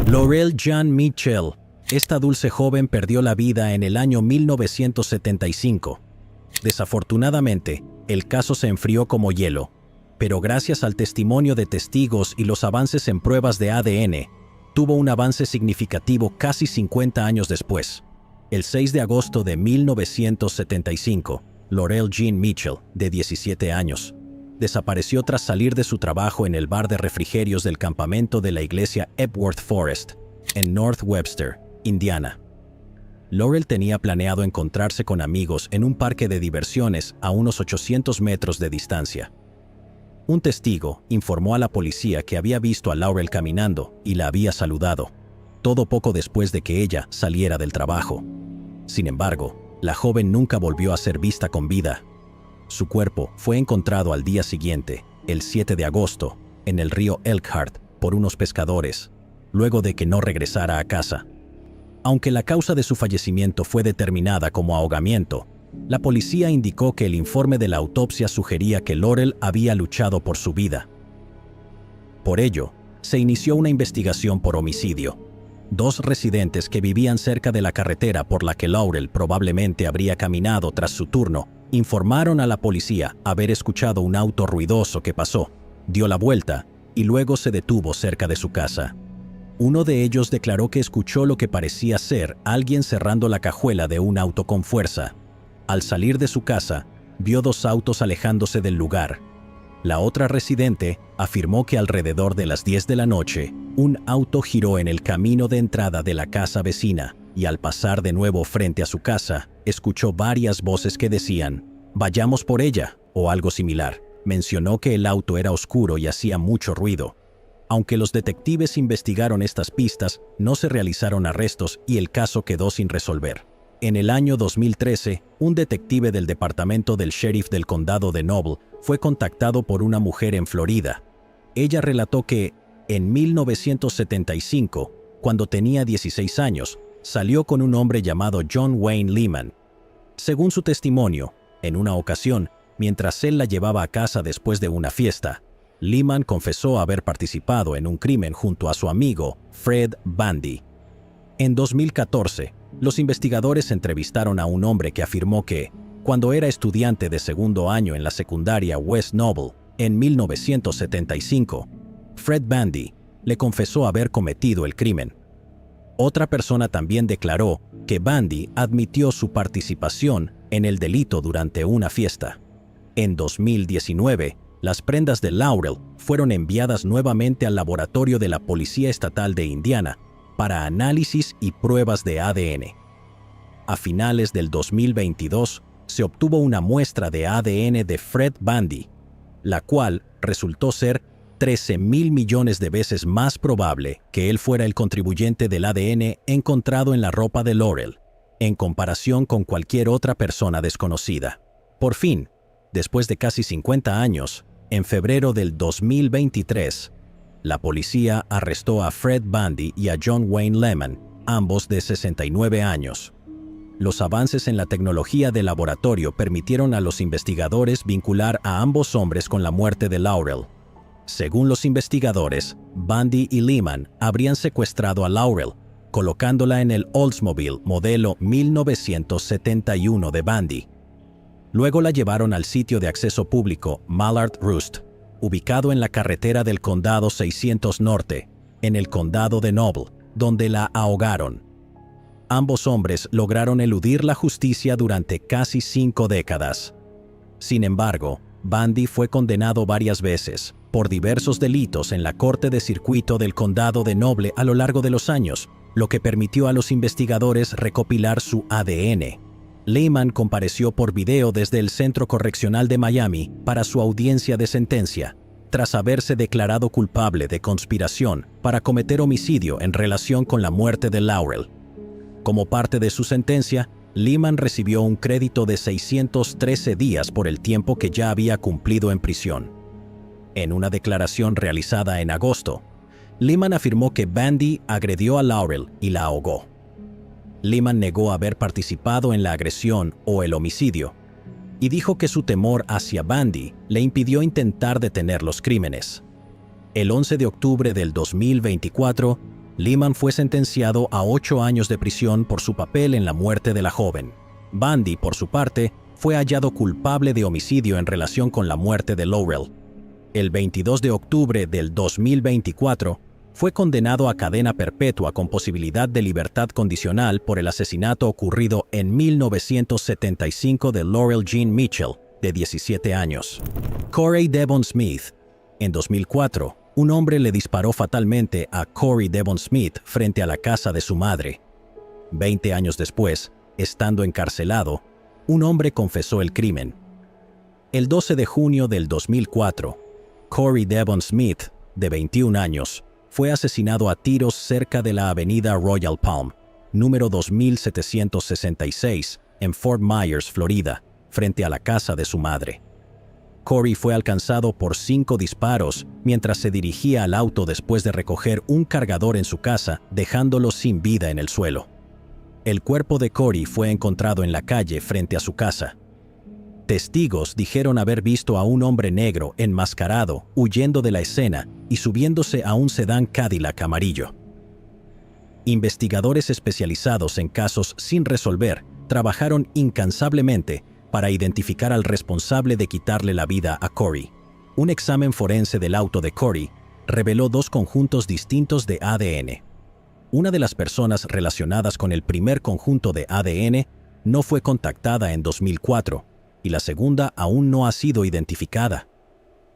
Laurel Jean Mitchell. Esta dulce joven perdió la vida en el año 1975. Desafortunadamente, el caso se enfrió como hielo, pero gracias al testimonio de testigos y los avances en pruebas de ADN, tuvo un avance significativo casi 50 años después. El 6 de agosto de 1975, Laurel Jean Mitchell, de 17 años, desapareció tras salir de su trabajo en el bar de refrigerios del campamento de la iglesia Epworth Forest, en North Webster, Indiana. Laurel tenía planeado encontrarse con amigos en un parque de diversiones a unos 800 metros de distancia. Un testigo informó a la policía que había visto a Laurel caminando y la había saludado, todo poco después de que ella saliera del trabajo. Sin embargo, la joven nunca volvió a ser vista con vida. Su cuerpo fue encontrado al día siguiente, el 7 de agosto, en el río Elkhart por unos pescadores, luego de que no regresara a casa. Aunque la causa de su fallecimiento fue determinada como ahogamiento, la policía indicó que el informe de la autopsia sugería que Laurel había luchado por su vida. Por ello, se inició una investigación por homicidio. Dos residentes que vivían cerca de la carretera por la que Laurel probablemente habría caminado tras su turno informaron a la policía haber escuchado un auto ruidoso que pasó, dio la vuelta y luego se detuvo cerca de su casa. Uno de ellos declaró que escuchó lo que parecía ser alguien cerrando la cajuela de un auto con fuerza. Al salir de su casa, vio dos autos alejándose del lugar. La otra residente afirmó que alrededor de las 10 de la noche, un auto giró en el camino de entrada de la casa vecina y al pasar de nuevo frente a su casa, escuchó varias voces que decían, «Vayamos por ella», o algo similar. Mencionó que el auto era oscuro y hacía mucho ruido. Aunque los detectives investigaron estas pistas, no se realizaron arrestos y el caso quedó sin resolver. En el año 2013, un detective del departamento del sheriff del condado de Noble fue contactado por una mujer en Florida. Ella relató que, en 1975, cuando tenía 16 años, salió con un hombre llamado John Wayne Lehman. Según su testimonio, en una ocasión, mientras él la llevaba a casa después de una fiesta, Lehman confesó haber participado en un crimen junto a su amigo Fred Bandy. En 2014, los investigadores entrevistaron a un hombre que afirmó que, cuando era estudiante de segundo año en la secundaria West Noble, en 1975, Fred Bandy le confesó haber cometido el crimen. Otra persona también declaró que Bandy admitió su participación en el delito durante una fiesta. En 2019, las prendas de Laurel fueron enviadas nuevamente al laboratorio de la Policía Estatal de Indiana para análisis y pruebas de ADN. A finales del 2022, se obtuvo una muestra de ADN de Fred Bandy, la cual resultó ser 13,000 millones de veces más probable que él fuera el contribuyente del ADN encontrado en la ropa de Laurel, en comparación con cualquier otra persona desconocida. Por fin, después de casi 50 años, en febrero del 2023, la policía arrestó a Fred Bandy y a John Wayne Lehman, ambos de 69 años. Los avances en la tecnología de laboratorio permitieron a los investigadores vincular a ambos hombres con la muerte de Laurel. Según los investigadores, Bandy y Lehman habrían secuestrado a Laurel, colocándola en el Oldsmobile modelo 1971 de Bandy. Luego la llevaron al sitio de acceso público Mallard Roost, ubicado en la carretera del Condado 600 Norte, en el Condado de Noble, donde la ahogaron. Ambos hombres lograron eludir la justicia durante casi 5 décadas. Sin embargo, Bandy fue condenado varias veces por diversos delitos en la Corte de Circuito del Condado de Noble a lo largo de los años, lo que permitió a los investigadores recopilar su ADN. Lehman compareció por video desde el Centro Correccional de Miami para su audiencia de sentencia, tras haberse declarado culpable de conspiración para cometer homicidio en relación con la muerte de Laurel. Como parte de su sentencia, Lehman recibió un crédito de 613 días por el tiempo que ya había cumplido en prisión. En una declaración realizada en agosto, Lehman afirmó que Bandy agredió a Laurel y la ahogó. Lehman negó haber participado en la agresión o el homicidio y dijo que su temor hacia Bandy le impidió intentar detener los crímenes. El 11 de octubre del 2024, Lehman fue sentenciado a 8 años de prisión por su papel en la muerte de la joven. Bundy, por su parte, fue hallado culpable de homicidio en relación con la muerte de Laurel. El 22 de octubre del 2024, fue condenado a cadena perpetua con posibilidad de libertad condicional por el asesinato ocurrido en 1975 de Laurel Jean Mitchell, de 17 años. Corey Devon Smith. En 2004, un hombre le disparó fatalmente a Corey Devon Smith frente a la casa de su madre. 20 años después, estando encarcelado, un hombre confesó el crimen. El 12 de junio del 2004, Corey Devon Smith, de 21 años, fue asesinado a tiros cerca de la avenida Royal Palm, número 2766, en Fort Myers, Florida, frente a la casa de su madre. Corey fue alcanzado por 5 disparos mientras se dirigía al auto después de recoger un cargador en su casa, dejándolo sin vida en el suelo. El cuerpo de Corey fue encontrado en la calle frente a su casa. Testigos dijeron haber visto a un hombre negro enmascarado huyendo de la escena y subiéndose a un sedán Cadillac amarillo. Investigadores especializados en casos sin resolver trabajaron incansablemente para identificar al responsable de quitarle la vida a Corey. Un examen forense del auto de Corey reveló 2 conjuntos distintos de ADN. Una de las personas relacionadas con el primer conjunto de ADN no fue contactada en 2004 y la segunda aún no ha sido identificada.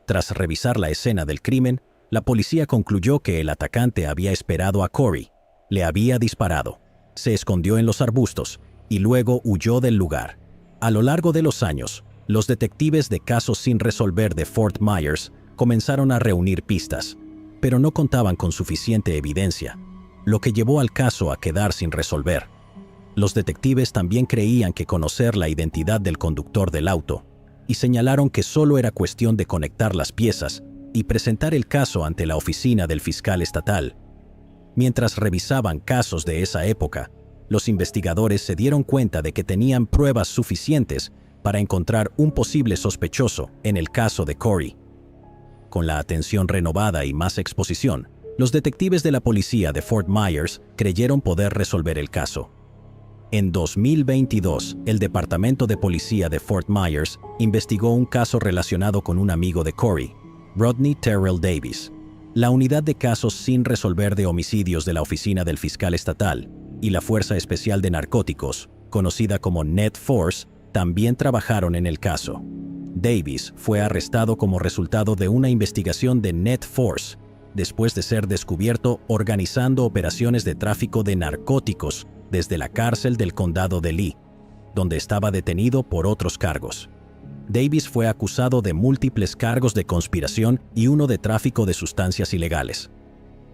Tras revisar la escena del crimen, la policía concluyó que el atacante había esperado a Corey, le había disparado, se escondió en los arbustos y luego huyó del lugar. A lo largo de los años, los detectives de casos sin resolver de Fort Myers comenzaron a reunir pistas, pero no contaban con suficiente evidencia, lo que llevó al caso a quedar sin resolver. Los detectives también creían que conocer la identidad del conductor del auto y señalaron que solo era cuestión de conectar las piezas y presentar el caso ante la oficina del fiscal estatal. Mientras revisaban casos de esa época, los investigadores se dieron cuenta de que tenían pruebas suficientes para encontrar un posible sospechoso en el caso de Corey. Con la atención renovada y más exposición, los detectives de la policía de Fort Myers creyeron poder resolver el caso. En 2022, el Departamento de Policía de Fort Myers investigó un caso relacionado con un amigo de Corey, Rodney Terrell Davis. La Unidad de Casos sin Resolver de Homicidios de la Oficina del Fiscal Estatal y la Fuerza Especial de Narcóticos, conocida como Net Force, también trabajaron en el caso. Davis fue arrestado como resultado de una investigación de Net Force, después de ser descubierto organizando operaciones de tráfico de narcóticos desde la cárcel del condado de Lee, donde estaba detenido por otros cargos. Davis fue acusado de múltiples cargos de conspiración y uno de tráfico de sustancias ilegales.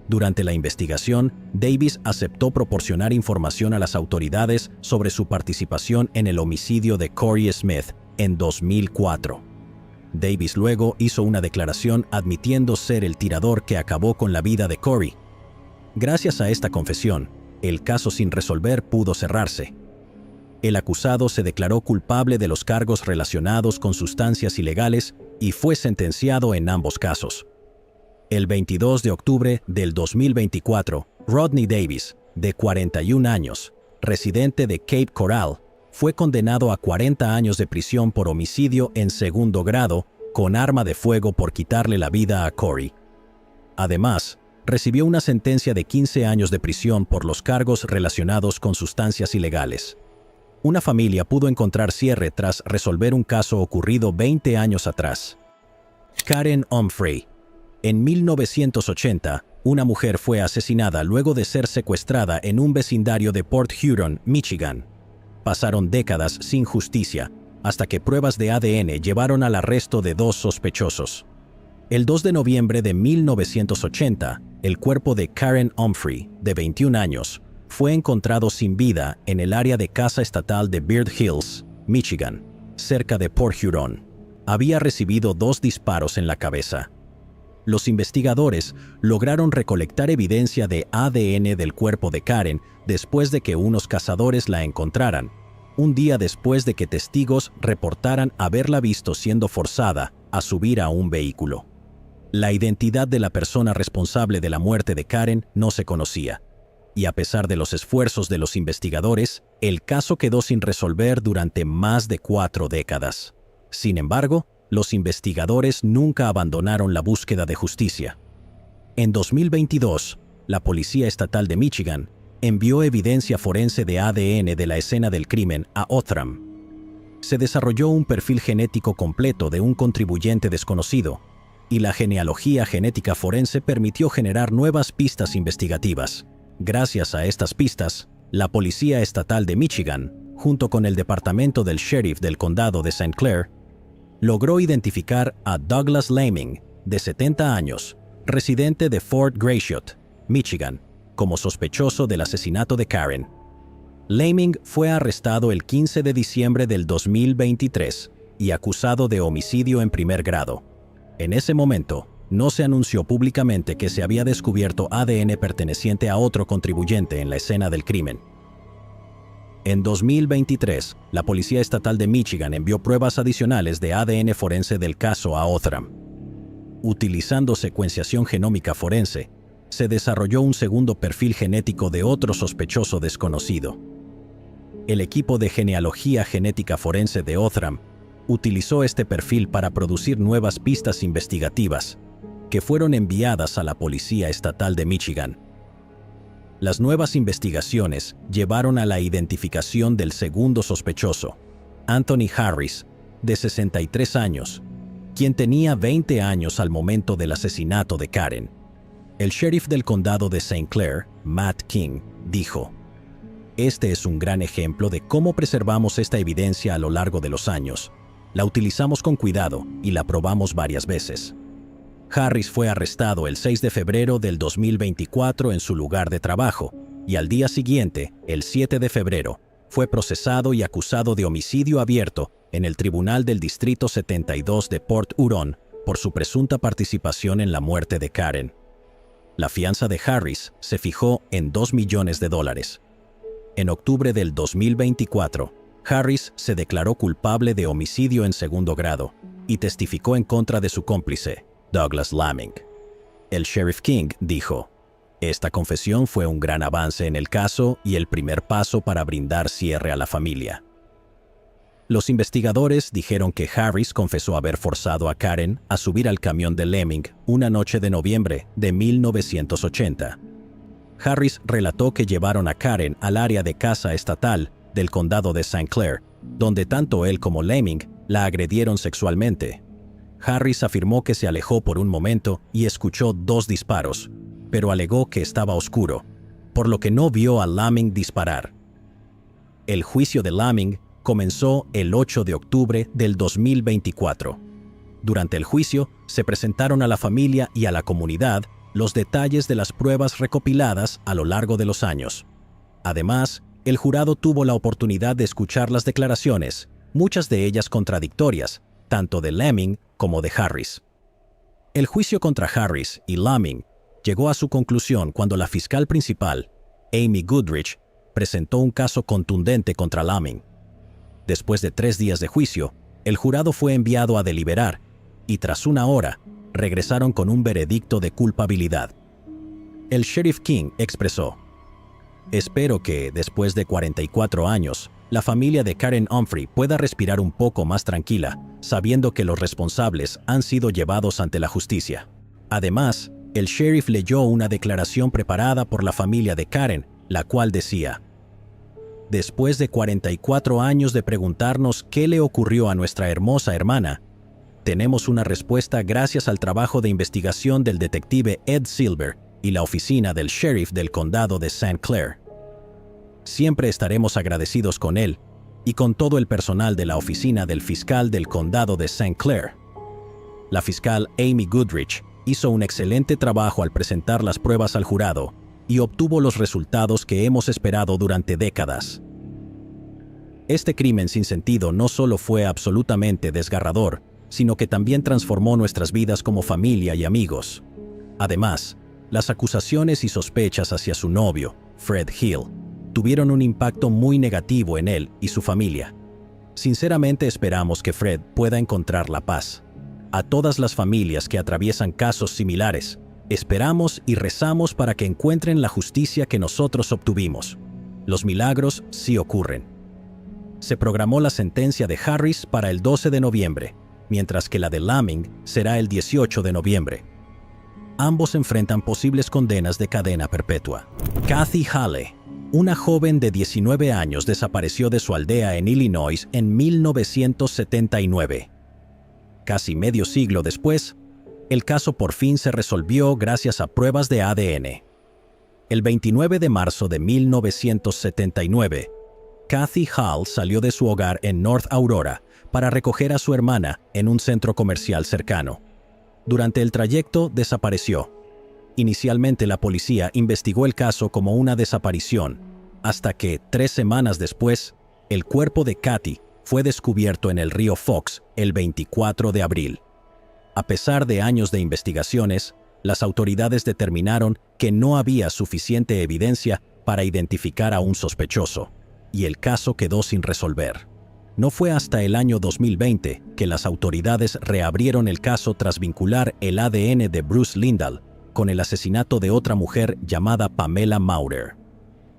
Durante la investigación, Davis aceptó proporcionar información a las autoridades sobre su participación en el homicidio de Corey Smith en 2004. Davis luego hizo una declaración admitiendo ser el tirador que acabó con la vida de Corey. Gracias a esta confesión, el caso sin resolver pudo cerrarse. El acusado se declaró culpable de los cargos relacionados con sustancias ilegales y fue sentenciado en ambos casos. El 22 de octubre del 2024, Rodney Davis, de 41 años, residente de Cape Coral, fue condenado a 40 años de prisión por homicidio en segundo grado con arma de fuego por quitarle la vida a Corey. Además, recibió una sentencia de 15 años de prisión por los cargos relacionados con sustancias ilegales. Una familia pudo encontrar cierre tras resolver un caso ocurrido 20 años atrás. Karen Humphrey. En 1980, una mujer fue asesinada luego de ser secuestrada en un vecindario de Port Huron, Michigan. Pasaron décadas sin justicia, hasta que pruebas de ADN llevaron al arresto de 2 sospechosos. El 2 de noviembre de 1980, el cuerpo de Karen Humphrey, de 21 años, fue encontrado sin vida en el área de caza estatal de Bird Hills, Michigan, cerca de Port Huron. Había recibido 2 disparos en la cabeza. Los investigadores lograron recolectar evidencia de ADN del cuerpo de Karen después de que unos cazadores la encontraran, un día después de que testigos reportaran haberla visto siendo forzada a subir a un vehículo. La identidad de la persona responsable de la muerte de Karen no se conocía, y a pesar de los esfuerzos de los investigadores, el caso quedó sin resolver durante más de 4 décadas. Sin embargo, los investigadores nunca abandonaron la búsqueda de justicia. En 2022, la Policía Estatal de Michigan envió evidencia forense de ADN de la escena del crimen a Othram. Se desarrolló un perfil genético completo de un contribuyente desconocido, y la genealogía genética forense permitió generar nuevas pistas investigativas. Gracias a estas pistas, la Policía Estatal de Michigan, junto con el Departamento del Sheriff del Condado de St. Clair, logró identificar a Douglas Laming, de 70 años, residente de Fort Gratiot, Michigan, como sospechoso del asesinato de Karen. Laming fue arrestado el 15 de diciembre del 2023 y acusado de homicidio en primer grado. En ese momento, no se anunció públicamente que se había descubierto ADN perteneciente a otro contribuyente en la escena del crimen. En 2023, la Policía Estatal de Michigan envió pruebas adicionales de ADN forense del caso a Othram. Utilizando secuenciación genómica forense, se desarrolló un segundo perfil genético de otro sospechoso desconocido. El equipo de genealogía genética forense de Othram utilizó este perfil para producir nuevas pistas investigativas, que fueron enviadas a la Policía Estatal de Michigan. Las nuevas investigaciones llevaron a la identificación del segundo sospechoso, Anthony Harris, de 63 años, quien tenía 20 años al momento del asesinato de Karen. El sheriff del condado de St. Clair, Matt King, dijo: "Este es un gran ejemplo de cómo preservamos esta evidencia a lo largo de los años. La utilizamos con cuidado y la probamos varias veces". Harris fue arrestado el 6 de febrero del 2024 en su lugar de trabajo y al día siguiente, el 7 de febrero, fue procesado y acusado de homicidio abierto en el Tribunal del Distrito 72 de Port Huron por su presunta participación en la muerte de Karen. La fianza de Harris se fijó en $2 millones. En octubre del 2024, Harris se declaró culpable de homicidio en segundo grado y testificó en contra de su cómplice, Douglas Laming. El sheriff King dijo: "Esta confesión fue un gran avance en el caso y el primer paso para brindar cierre a la familia". Los investigadores dijeron que Harris confesó haber forzado a Karen a subir al camión de Laming una noche de noviembre de 1980. Harris relató que llevaron a Karen al área de caza estatal del condado de St. Clair, donde tanto él como Laming la agredieron sexualmente. Harris afirmó que se alejó por un momento y escuchó 2 disparos, pero alegó que estaba oscuro, por lo que no vio a Laming disparar. El juicio de Laming comenzó el 8 de octubre del 2024. Durante el juicio, se presentaron a la familia y a la comunidad los detalles de las pruebas recopiladas a lo largo de los años. Además, el jurado tuvo la oportunidad de escuchar las declaraciones, muchas de ellas contradictorias, tanto de Laming como de Harris. El juicio contra Harris y Laming llegó a su conclusión cuando la fiscal principal, Amy Goodrich, presentó un caso contundente contra Laming. Después de 3 días de juicio, el jurado fue enviado a deliberar y tras una hora, regresaron con un veredicto de culpabilidad. El sheriff King expresó: "Espero que, después de 44 años, la familia de Karen Humphrey pueda respirar un poco más tranquila, sabiendo que los responsables han sido llevados ante la justicia". Además, el sheriff leyó una declaración preparada por la familia de Karen, la cual decía: "Después de 44 años de preguntarnos qué le ocurrió a nuestra hermosa hermana, tenemos una respuesta gracias al trabajo de investigación del detective Ed Silver y la oficina del sheriff del condado de St. Clair. Siempre estaremos agradecidos con él y con todo el personal de la oficina del fiscal del condado de St. Clair". La fiscal Amy Goodrich hizo un excelente trabajo al presentar las pruebas al jurado y obtuvo los resultados que hemos esperado durante décadas. Este crimen sin sentido no solo fue absolutamente desgarrador, sino que también transformó nuestras vidas como familia y amigos. Además, las acusaciones y sospechas hacia su novio, Fred Hill, tuvieron un impacto muy negativo en él y su familia. Sinceramente esperamos que Fred pueda encontrar la paz. A todas las familias que atraviesan casos similares, esperamos y rezamos para que encuentren la justicia que nosotros obtuvimos. Los milagros sí ocurren. Se programó la sentencia de Harris para el 12 de noviembre, mientras que la de Laming será el 18 de noviembre. Ambos enfrentan posibles condenas de cadena perpetua. Kathy Hale, una joven de 19 años, desapareció de su aldea en Illinois en 1979. Casi medio siglo después, el caso por fin se resolvió gracias a pruebas de ADN. El 29 de marzo de 1979, Kathy Hale salió de su hogar en North Aurora para recoger a su hermana en un centro comercial cercano. Durante el trayecto desapareció. Inicialmente la policía investigó el caso como una desaparición, hasta que, 3 semanas después, el cuerpo de Kathy fue descubierto en el río Fox el 24 de abril. A pesar de años de investigaciones, las autoridades determinaron que no había suficiente evidencia para identificar a un sospechoso, y el caso quedó sin resolver. No fue hasta el año 2020 que las autoridades reabrieron el caso tras vincular el ADN de Bruce Lindahl con el asesinato de otra mujer llamada Pamela Maurer.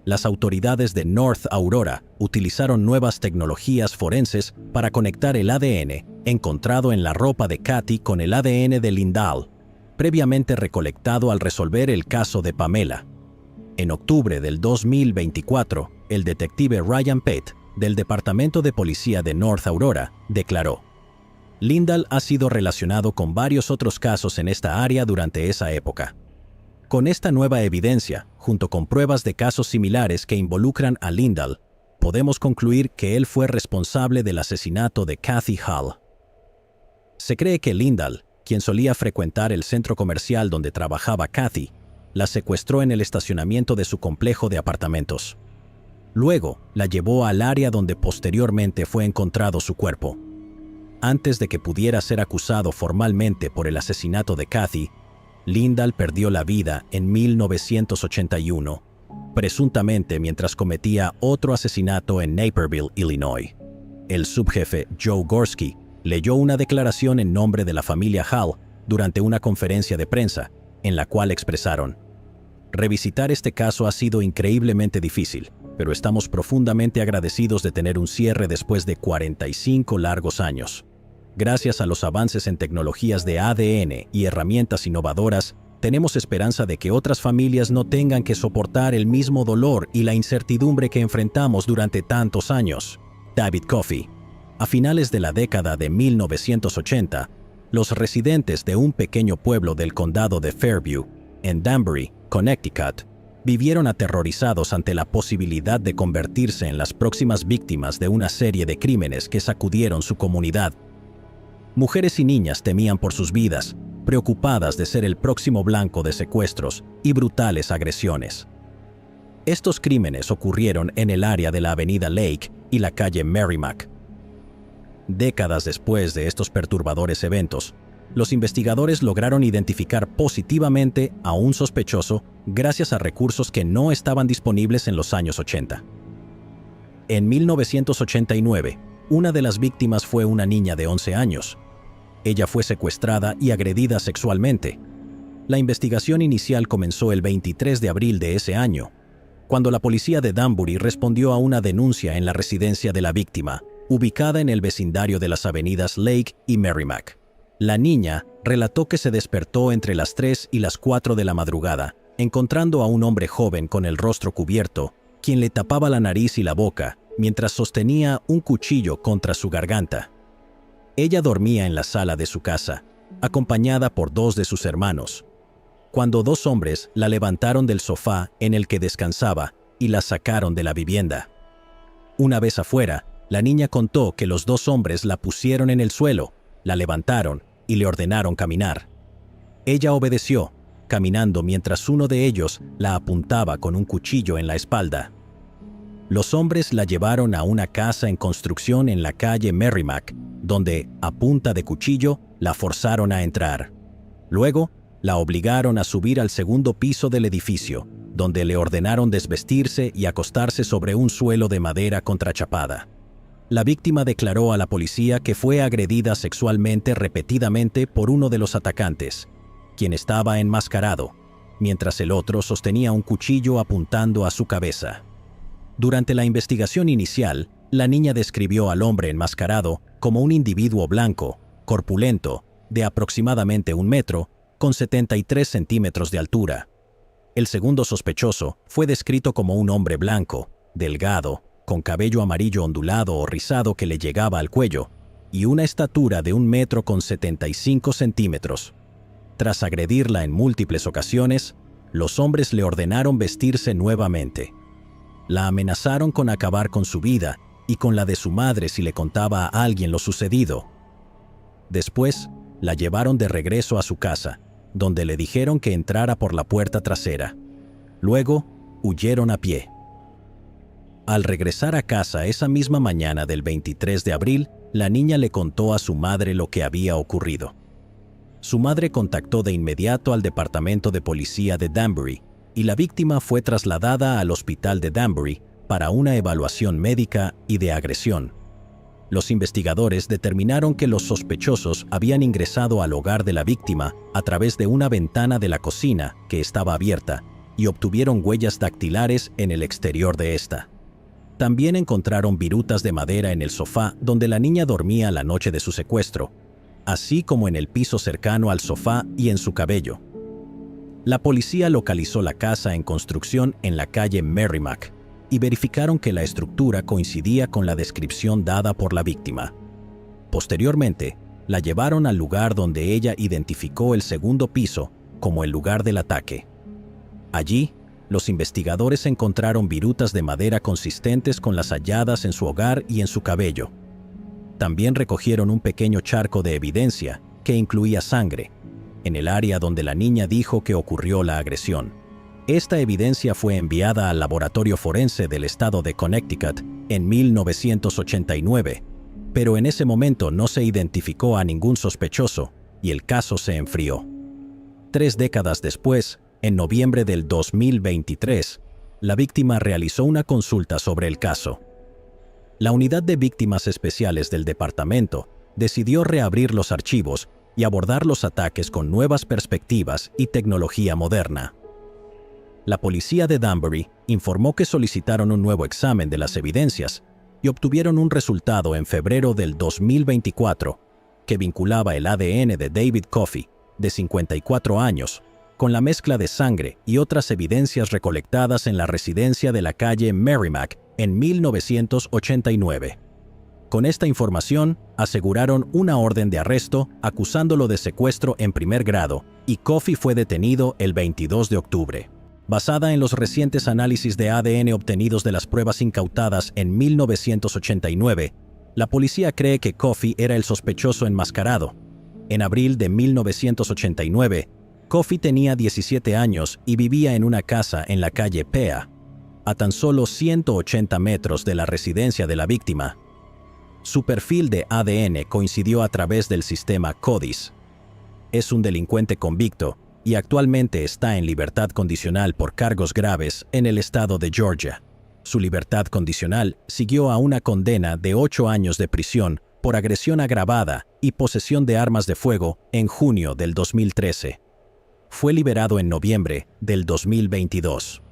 Las autoridades de North Aurora utilizaron nuevas tecnologías forenses para conectar el ADN encontrado en la ropa de Kathy con el ADN de Lindahl, previamente recolectado al resolver el caso de Pamela. En octubre del 2024, el detective Ryan Pate, del Departamento de Policía de North Aurora, declaró: Lindahl ha sido relacionado con varios otros casos en esta área durante esa época. Con esta nueva evidencia, junto con pruebas de casos similares que involucran a Lindahl, podemos concluir que él fue responsable del asesinato de Kathy Hale. Se cree que Lindahl, quien solía frecuentar el centro comercial donde trabajaba Kathy, la secuestró en el estacionamiento de su complejo de apartamentos. Luego, la llevó al área donde posteriormente fue encontrado su cuerpo. Antes de que pudiera ser acusado formalmente por el asesinato de Kathy, Lindahl perdió la vida en 1981, presuntamente mientras cometía otro asesinato en Naperville, Illinois. El subjefe Joe Gorski leyó una declaración en nombre de la familia Hale durante una conferencia de prensa, en la cual expresaron: revisitar este caso ha sido increíblemente difícil, pero estamos profundamente agradecidos de tener un cierre después de 45 largos años. Gracias a los avances en tecnologías de ADN y herramientas innovadoras, tenemos esperanza de que otras familias no tengan que soportar el mismo dolor y la incertidumbre que enfrentamos durante tantos años. David Coffey. A finales de la década de 1980, los residentes de un pequeño pueblo del condado de Fairview, en Danbury, Connecticut, vivieron aterrorizados ante la posibilidad de convertirse en las próximas víctimas de una serie de crímenes que sacudieron su comunidad. Mujeres y niñas temían por sus vidas, preocupadas de ser el próximo blanco de secuestros y brutales agresiones. Estos crímenes ocurrieron en el área de la avenida Lake y la calle Merrimack. Décadas después de estos perturbadores eventos, los investigadores lograron identificar positivamente a un sospechoso gracias a recursos que no estaban disponibles en los años 80. En 1989, una de las víctimas fue una niña de 11 años. Ella fue secuestrada y agredida sexualmente. La investigación inicial comenzó el 23 de abril de ese año, cuando la policía de Danbury respondió a una denuncia en la residencia de la víctima, ubicada en el vecindario de las avenidas Lake y Merrimack. La niña relató que se despertó entre las 3 y las 4 de la madrugada, encontrando a un hombre joven con el rostro cubierto, quien le tapaba la nariz y la boca, mientras sostenía un cuchillo contra su garganta. Ella dormía en la sala de su casa, acompañada por 2 de sus hermanos, cuando 2 hombres la levantaron del sofá en el que descansaba y la sacaron de la vivienda. Una vez afuera, la niña contó que los 2 hombres la pusieron en el suelo, la levantaron y le ordenaron caminar. Ella obedeció, caminando mientras uno de ellos la apuntaba con un cuchillo en la espalda. Los hombres la llevaron a una casa en construcción en la calle Merrimack, donde, a punta de cuchillo, la forzaron a entrar. Luego, la obligaron a subir al segundo piso del edificio, donde le ordenaron desvestirse y acostarse sobre un suelo de madera contrachapada. La víctima declaró a la policía que fue agredida sexualmente repetidamente por uno de los atacantes, quien estaba enmascarado, mientras el otro sostenía un cuchillo apuntando a su cabeza. Durante la investigación inicial, la niña describió al hombre enmascarado como un individuo blanco, corpulento, de aproximadamente 1 metro, con 73 centímetros de altura. El segundo sospechoso fue descrito como un hombre blanco, delgado, con cabello amarillo ondulado o rizado que le llegaba al cuello, y una estatura de 1 metro con 75 centímetros. Tras agredirla en múltiples ocasiones, los hombres le ordenaron vestirse nuevamente. La amenazaron con acabar con su vida y con la de su madre si le contaba a alguien lo sucedido. Después, la llevaron de regreso a su casa, donde le dijeron que entrara por la puerta trasera. Luego, huyeron a pie. Al regresar a casa esa misma mañana del 23 de abril, la niña le contó a su madre lo que había ocurrido. Su madre contactó de inmediato al departamento de policía de Danbury y la víctima fue trasladada al hospital de Danbury para una evaluación médica y de agresión. Los investigadores determinaron que los sospechosos habían ingresado al hogar de la víctima a través de una ventana de la cocina que estaba abierta y obtuvieron huellas dactilares en el exterior de esta. También encontraron virutas de madera en el sofá donde la niña dormía la noche de su secuestro, así como en el piso cercano al sofá y en su cabello. La policía localizó la casa en construcción en la calle Merrimack y verificaron que la estructura coincidía con la descripción dada por la víctima. Posteriormente, la llevaron al lugar donde ella identificó el segundo piso como el lugar del ataque. Allí, los investigadores encontraron virutas de madera consistentes con las halladas en su hogar y en su cabello. También recogieron un pequeño charco de evidencia que incluía sangre, en el área donde la niña dijo que ocurrió la agresión. Esta evidencia fue enviada al laboratorio forense del estado de Connecticut en 1989, pero en ese momento no se identificó a ningún sospechoso y el caso se enfrió. 3 décadas después, en noviembre del 2023, la víctima realizó una consulta sobre el caso. La Unidad de Víctimas Especiales del departamento decidió reabrir los archivos y abordar los ataques con nuevas perspectivas y tecnología moderna. La policía de Danbury informó que solicitaron un nuevo examen de las evidencias y obtuvieron un resultado en febrero del 2024 que vinculaba el ADN de David Coffey, de 54 años, con la mezcla de sangre y otras evidencias recolectadas en la residencia de la calle Merrimack en 1989. Con esta información, aseguraron una orden de arresto acusándolo de secuestro en primer grado y Coffey fue detenido el 22 de octubre. Basada en los recientes análisis de ADN obtenidos de las pruebas incautadas en 1989, la policía cree que Coffey era el sospechoso enmascarado. En abril de 1989, Coffey tenía 17 años y vivía en una casa en la calle Pea, a tan solo 180 metros de la residencia de la víctima. Su perfil de ADN coincidió a través del sistema CODIS. Es un delincuente convicto y actualmente está en libertad condicional por cargos graves en el estado de Georgia. Su libertad condicional siguió a una condena de 8 años de prisión por agresión agravada y posesión de armas de fuego en junio del 2013. Fue liberado en noviembre del 2022.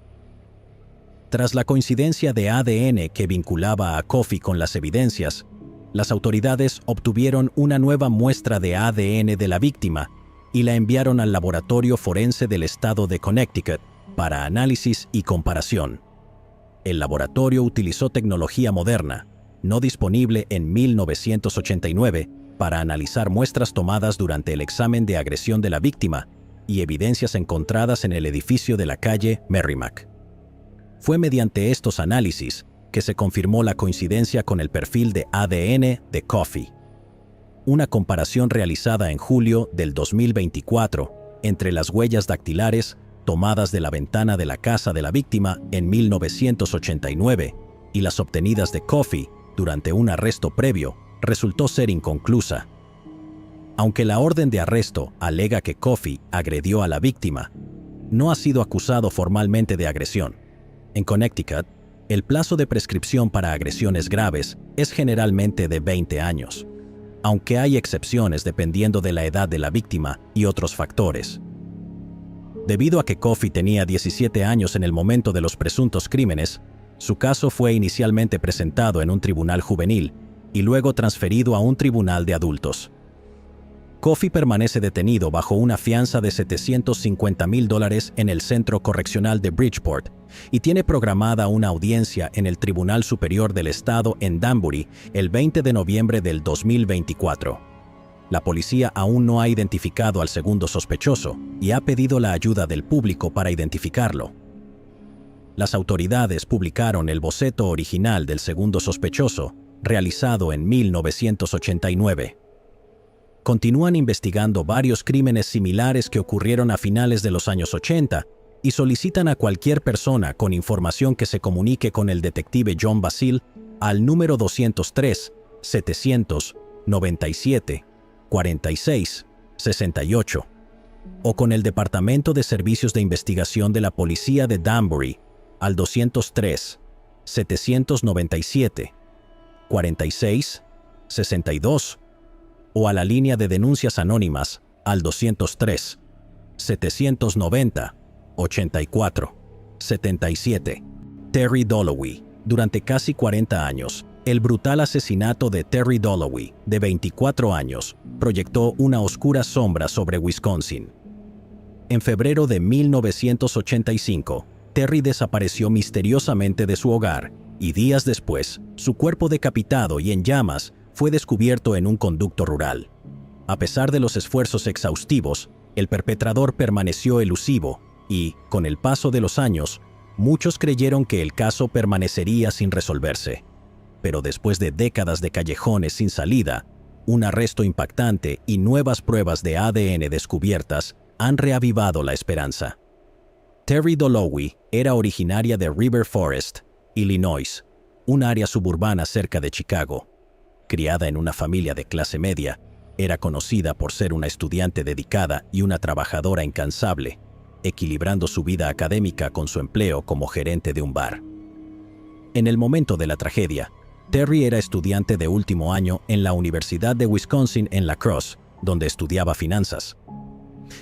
Tras la coincidencia de ADN que vinculaba a Coffey con las evidencias, las autoridades obtuvieron una nueva muestra de ADN de la víctima y la enviaron al laboratorio forense del estado de Connecticut para análisis y comparación. El laboratorio utilizó tecnología moderna, no disponible en 1989, para analizar muestras tomadas durante el examen de agresión de la víctima y evidencias encontradas en el edificio de la calle Merrimack. Fue mediante estos análisis que se confirmó la coincidencia con el perfil de ADN de Coffey. Una comparación realizada en julio del 2024 entre las huellas dactilares tomadas de la ventana de la casa de la víctima en 1989 y las obtenidas de Coffey durante un arresto previo resultó ser inconclusa. Aunque la orden de arresto alega que Coffey agredió a la víctima, no ha sido acusado formalmente de agresión. En Connecticut, El plazo de prescripción para agresiones graves es generalmente de 20 años, aunque hay excepciones dependiendo de la edad de la víctima y otros factores. Debido a que Coffey tenía 17 años en el momento de los presuntos crímenes, su caso fue inicialmente presentado en un tribunal juvenil y luego transferido a un tribunal de adultos. Coffey permanece detenido bajo una fianza de $750,000 en el Centro Correccional de Bridgeport y tiene programada una audiencia en el Tribunal Superior del Estado en Danbury el 20 de noviembre del 2024. La policía aún no ha identificado al segundo sospechoso y ha pedido la ayuda del público para identificarlo. Las autoridades publicaron el boceto original del segundo sospechoso, realizado en 1989. Continúan investigando varios crímenes similares que ocurrieron a finales de los años 80 y solicitan a cualquier persona con información que se comunique con el detective John Basil al número 203-797-46-68 o con el Departamento de Servicios de Investigación de la Policía de Danbury al 203-797-46-62 o a la línea de denuncias anónimas al 203-790-84-77. Terry Dollowee. Durante casi 40 años, el brutal asesinato de Terry Dollowee, de 24 años, proyectó una oscura sombra sobre Wisconsin. En febrero de 1985, Terry desapareció misteriosamente de su hogar y días después, su cuerpo decapitado y en llamas fue descubierto en un conducto rural. A pesar de los esfuerzos exhaustivos, el perpetrador permaneció elusivo y, con el paso de los años, muchos creyeron que el caso permanecería sin resolverse. Pero después de décadas de callejones sin salida, un arresto impactante y nuevas pruebas de ADN descubiertas han reavivado la esperanza. Terry Dollowee era originaria de River Forest, Illinois, un área suburbana cerca de Chicago. Criada en una familia de clase media, era conocida por ser una estudiante dedicada y una trabajadora incansable, equilibrando su vida académica con su empleo como gerente de un bar. En el momento de la tragedia, Terry era estudiante de último año en la Universidad de Wisconsin en La Crosse, donde estudiaba finanzas.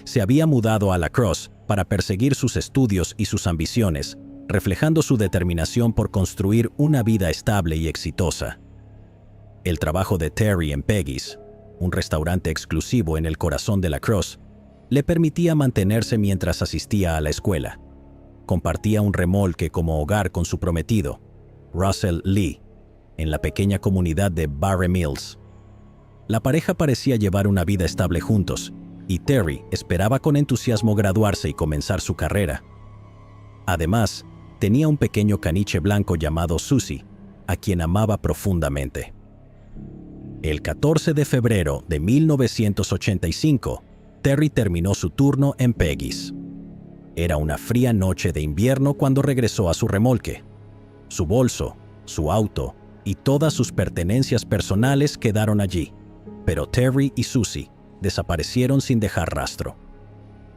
Se había mudado a La Crosse para perseguir sus estudios y sus ambiciones, reflejando su determinación por construir una vida estable y exitosa. El trabajo de Terry en Peggy's, un restaurante exclusivo en el corazón de La Crosse, le permitía mantenerse mientras asistía a la escuela. Compartía un remolque como hogar con su prometido, Russell Lee, en la pequeña comunidad de Barre Mills. La pareja parecía llevar una vida estable juntos, y Terry esperaba con entusiasmo graduarse y comenzar su carrera. Además, tenía un pequeño caniche blanco llamado Susie, a quien amaba profundamente. El 14 de febrero de 1985, Terry terminó su turno en Peggy's. Era una fría noche de invierno cuando regresó a su remolque. Su bolso, su auto y todas sus pertenencias personales quedaron allí, pero Terry y Susie desaparecieron sin dejar rastro.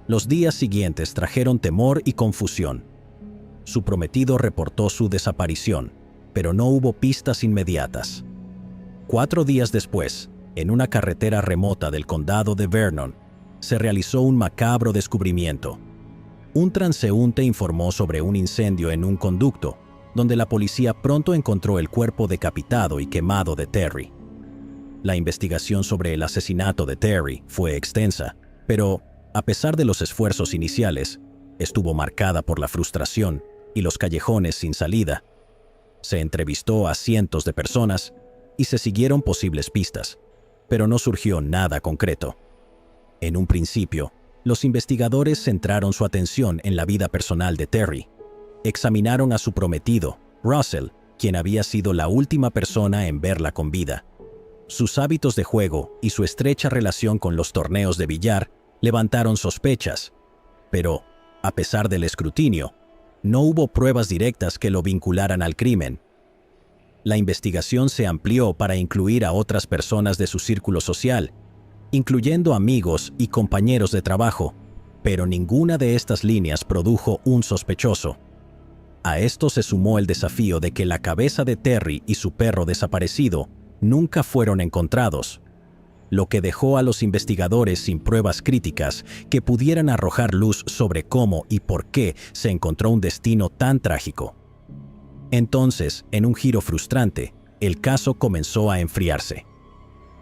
Los días siguientes trajeron temor y confusión. Su prometido reportó su desaparición, pero no hubo pistas inmediatas. 4 días después, en una carretera remota del condado de Vernon, se realizó un macabro descubrimiento. Un transeúnte informó sobre un incendio en un conducto, donde la policía pronto encontró el cuerpo decapitado y quemado de Terry. La investigación sobre el asesinato de Terry fue extensa, pero, a pesar de los esfuerzos iniciales, estuvo marcada por la frustración y los callejones sin salida. Se entrevistó a cientos de personas y se siguieron posibles pistas, pero no surgió nada concreto. En un principio, los investigadores centraron su atención en la vida personal de Terry. Examinaron a su prometido, Russell, quien había sido la última persona en verla con vida. Sus hábitos de juego y su estrecha relación con los torneos de billar levantaron sospechas, pero, a pesar del escrutinio, no hubo pruebas directas que lo vincularan al crimen. La investigación se amplió para incluir a otras personas de su círculo social, incluyendo amigos y compañeros de trabajo, pero ninguna de estas líneas produjo un sospechoso. A esto se sumó el desafío de que la cabeza de Terry y su perro desaparecido nunca fueron encontrados, lo que dejó a los investigadores sin pruebas críticas que pudieran arrojar luz sobre cómo y por qué se encontró un destino tan trágico. Entonces, en un giro frustrante, el caso comenzó a enfriarse.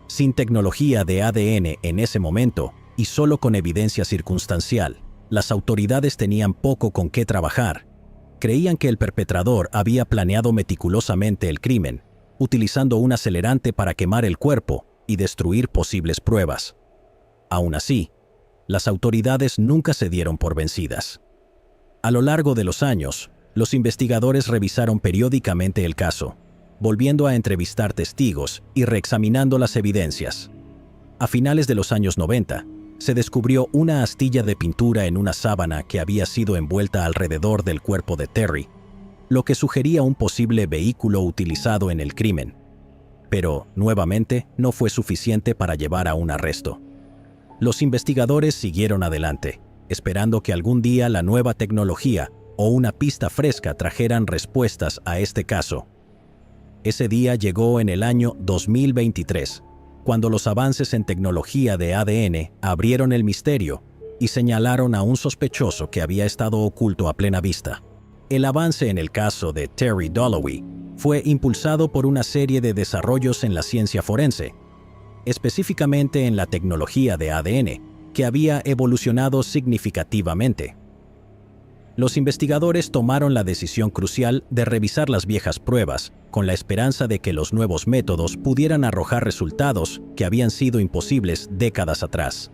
Sin tecnología de ADN en ese momento y solo con evidencia circunstancial, las autoridades tenían poco con qué trabajar. Creían que el perpetrador había planeado meticulosamente el crimen, utilizando un acelerante para quemar el cuerpo y destruir posibles pruebas. Aún así, las autoridades nunca se dieron por vencidas. A lo largo de los años, los investigadores revisaron periódicamente el caso, volviendo a entrevistar testigos y reexaminando las evidencias. A finales de los años 90, se descubrió una astilla de pintura en una sábana que había sido envuelta alrededor del cuerpo de Terry, lo que sugería un posible vehículo utilizado en el crimen. Pero, nuevamente, no fue suficiente para llevar a un arresto. Los investigadores siguieron adelante, esperando que algún día la nueva tecnología o una pista fresca trajeran respuestas a este caso. Ese día llegó en el año 2023, cuando los avances en tecnología de ADN abrieron el misterio y señalaron a un sospechoso que había estado oculto a plena vista. El avance en el caso de Terry Dollowee fue impulsado por una serie de desarrollos en la ciencia forense, específicamente en la tecnología de ADN, que había evolucionado significativamente. Los investigadores tomaron la decisión crucial de revisar las viejas pruebas, con la esperanza de que los nuevos métodos pudieran arrojar resultados que habían sido imposibles décadas atrás.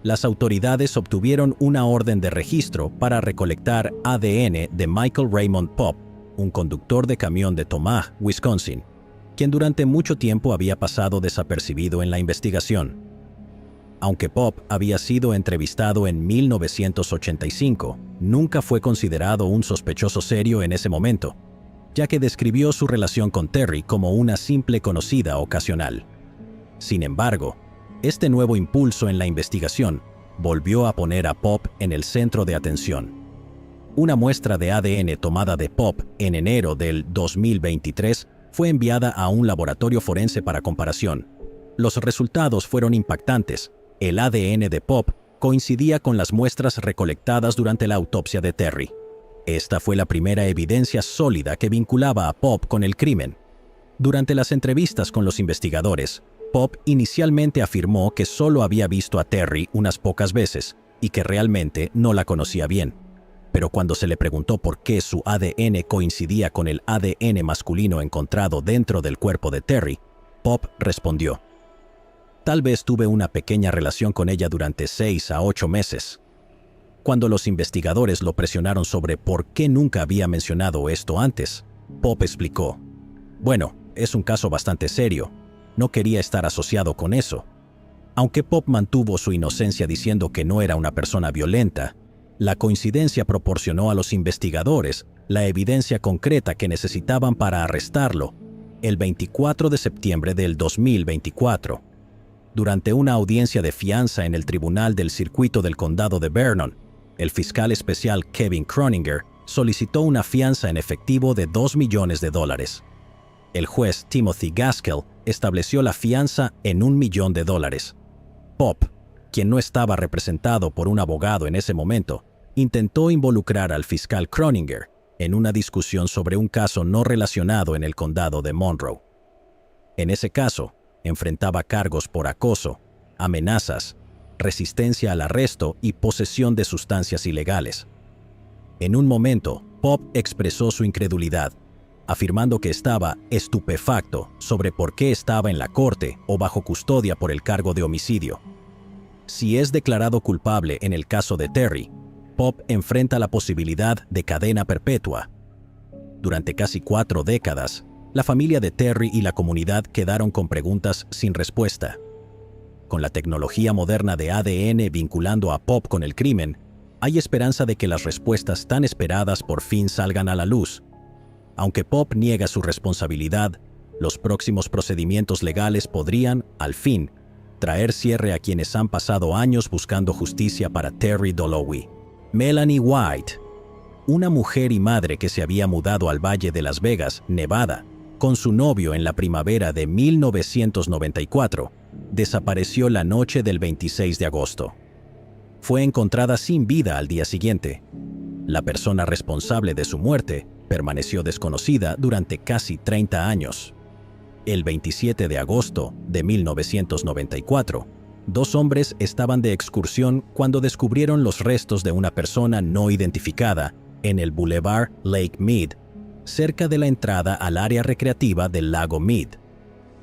Las autoridades obtuvieron una orden de registro para recolectar ADN de Michael Raymond Popp, un conductor de camión de Tomah, Wisconsin, quien durante mucho tiempo había pasado desapercibido en la investigación. Aunque Popp había sido entrevistado en 1985, nunca fue considerado un sospechoso serio en ese momento, ya que describió su relación con Terry como una simple conocida ocasional. Sin embargo, este nuevo impulso en la investigación volvió a poner a Popp en el centro de atención. Una muestra de ADN tomada de Popp en enero del 2023 fue enviada a un laboratorio forense para comparación. Los resultados fueron impactantes. El ADN de Popp coincidía con las muestras recolectadas durante la autopsia de Terry. Esta fue la primera evidencia sólida que vinculaba a Popp con el crimen. Durante las entrevistas con los investigadores, Popp inicialmente afirmó que solo había visto a Terry unas pocas veces y que realmente no la conocía bien. Pero cuando se le preguntó por qué su ADN coincidía con el ADN masculino encontrado dentro del cuerpo de Terry, Popp respondió: «Tal vez tuve una pequeña relación con ella durante 6 a 8 meses». Cuando los investigadores lo presionaron sobre por qué nunca había mencionado esto antes, Popp explicó: «Bueno, es un caso bastante serio. No quería estar asociado con eso». Aunque Popp mantuvo su inocencia diciendo que no era una persona violenta, la coincidencia proporcionó a los investigadores la evidencia concreta que necesitaban para arrestarlo el 24 de septiembre del 2024. Durante una audiencia de fianza en el Tribunal del Circuito del Condado de Vernon, el fiscal especial Kevin Croninger solicitó una fianza en efectivo de $2 millones. El juez Timothy Gaskell estableció la fianza en $1 millón. Popp, quien no estaba representado por un abogado en ese momento, intentó involucrar al fiscal Croninger en una discusión sobre un caso no relacionado en el condado de Monroe. En ese caso, enfrentaba cargos por acoso, amenazas, resistencia al arresto y posesión de sustancias ilegales. En un momento, Popp expresó su incredulidad, afirmando que estaba estupefacto sobre por qué estaba en la corte o bajo custodia por el cargo de homicidio. Si es declarado culpable en el caso de Terry, Popp enfrenta la posibilidad de cadena perpetua. Durante casi 4 décadas, la familia de Terry y la comunidad quedaron con preguntas sin respuesta. Con la tecnología moderna de ADN vinculando a Popp con el crimen, hay esperanza de que las respuestas tan esperadas por fin salgan a la luz. Aunque Popp niega su responsabilidad, los próximos procedimientos legales podrían, al fin, traer cierre a quienes han pasado años buscando justicia para Terry Dollowee. Melanie White, una mujer y madre que se había mudado al Valle de Las Vegas, Nevada, con su novio en la primavera de 1994, desapareció la noche del 26 de agosto. Fue encontrada sin vida al día siguiente. La persona responsable de su muerte permaneció desconocida durante casi 30 años. El 27 de agosto de 1994, dos hombres estaban de excursión cuando descubrieron los restos de una persona no identificada en el Boulevard Lake Mead, cerca de la entrada al área recreativa del lago Mead.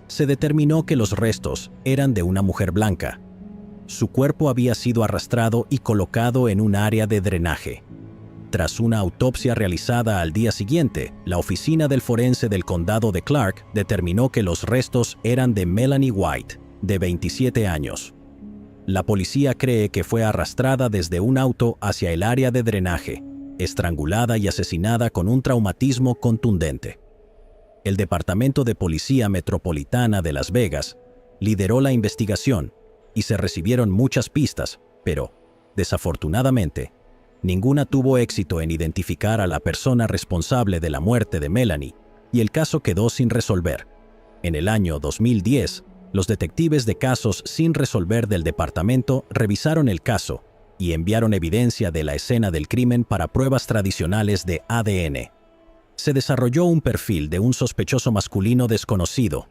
Se determinó que los restos eran de una mujer blanca. Su cuerpo había sido arrastrado y colocado en un área de drenaje. Tras una autopsia realizada al día siguiente, la oficina del forense del condado de Clark determinó que los restos eran de Melanie White, de 27 años. La policía cree que fue arrastrada desde un auto hacia el área de drenaje, estrangulada y asesinada con un traumatismo contundente. El Departamento de Policía Metropolitana de Las Vegas lideró la investigación y se recibieron muchas pistas, pero, desafortunadamente, ninguna tuvo éxito en identificar a la persona responsable de la muerte de Melanie, y el caso quedó sin resolver. En el año 2010, los detectives de casos sin resolver del departamento revisaron el caso y enviaron evidencia de la escena del crimen para pruebas tradicionales de ADN. Se desarrolló un perfil de un sospechoso masculino desconocido.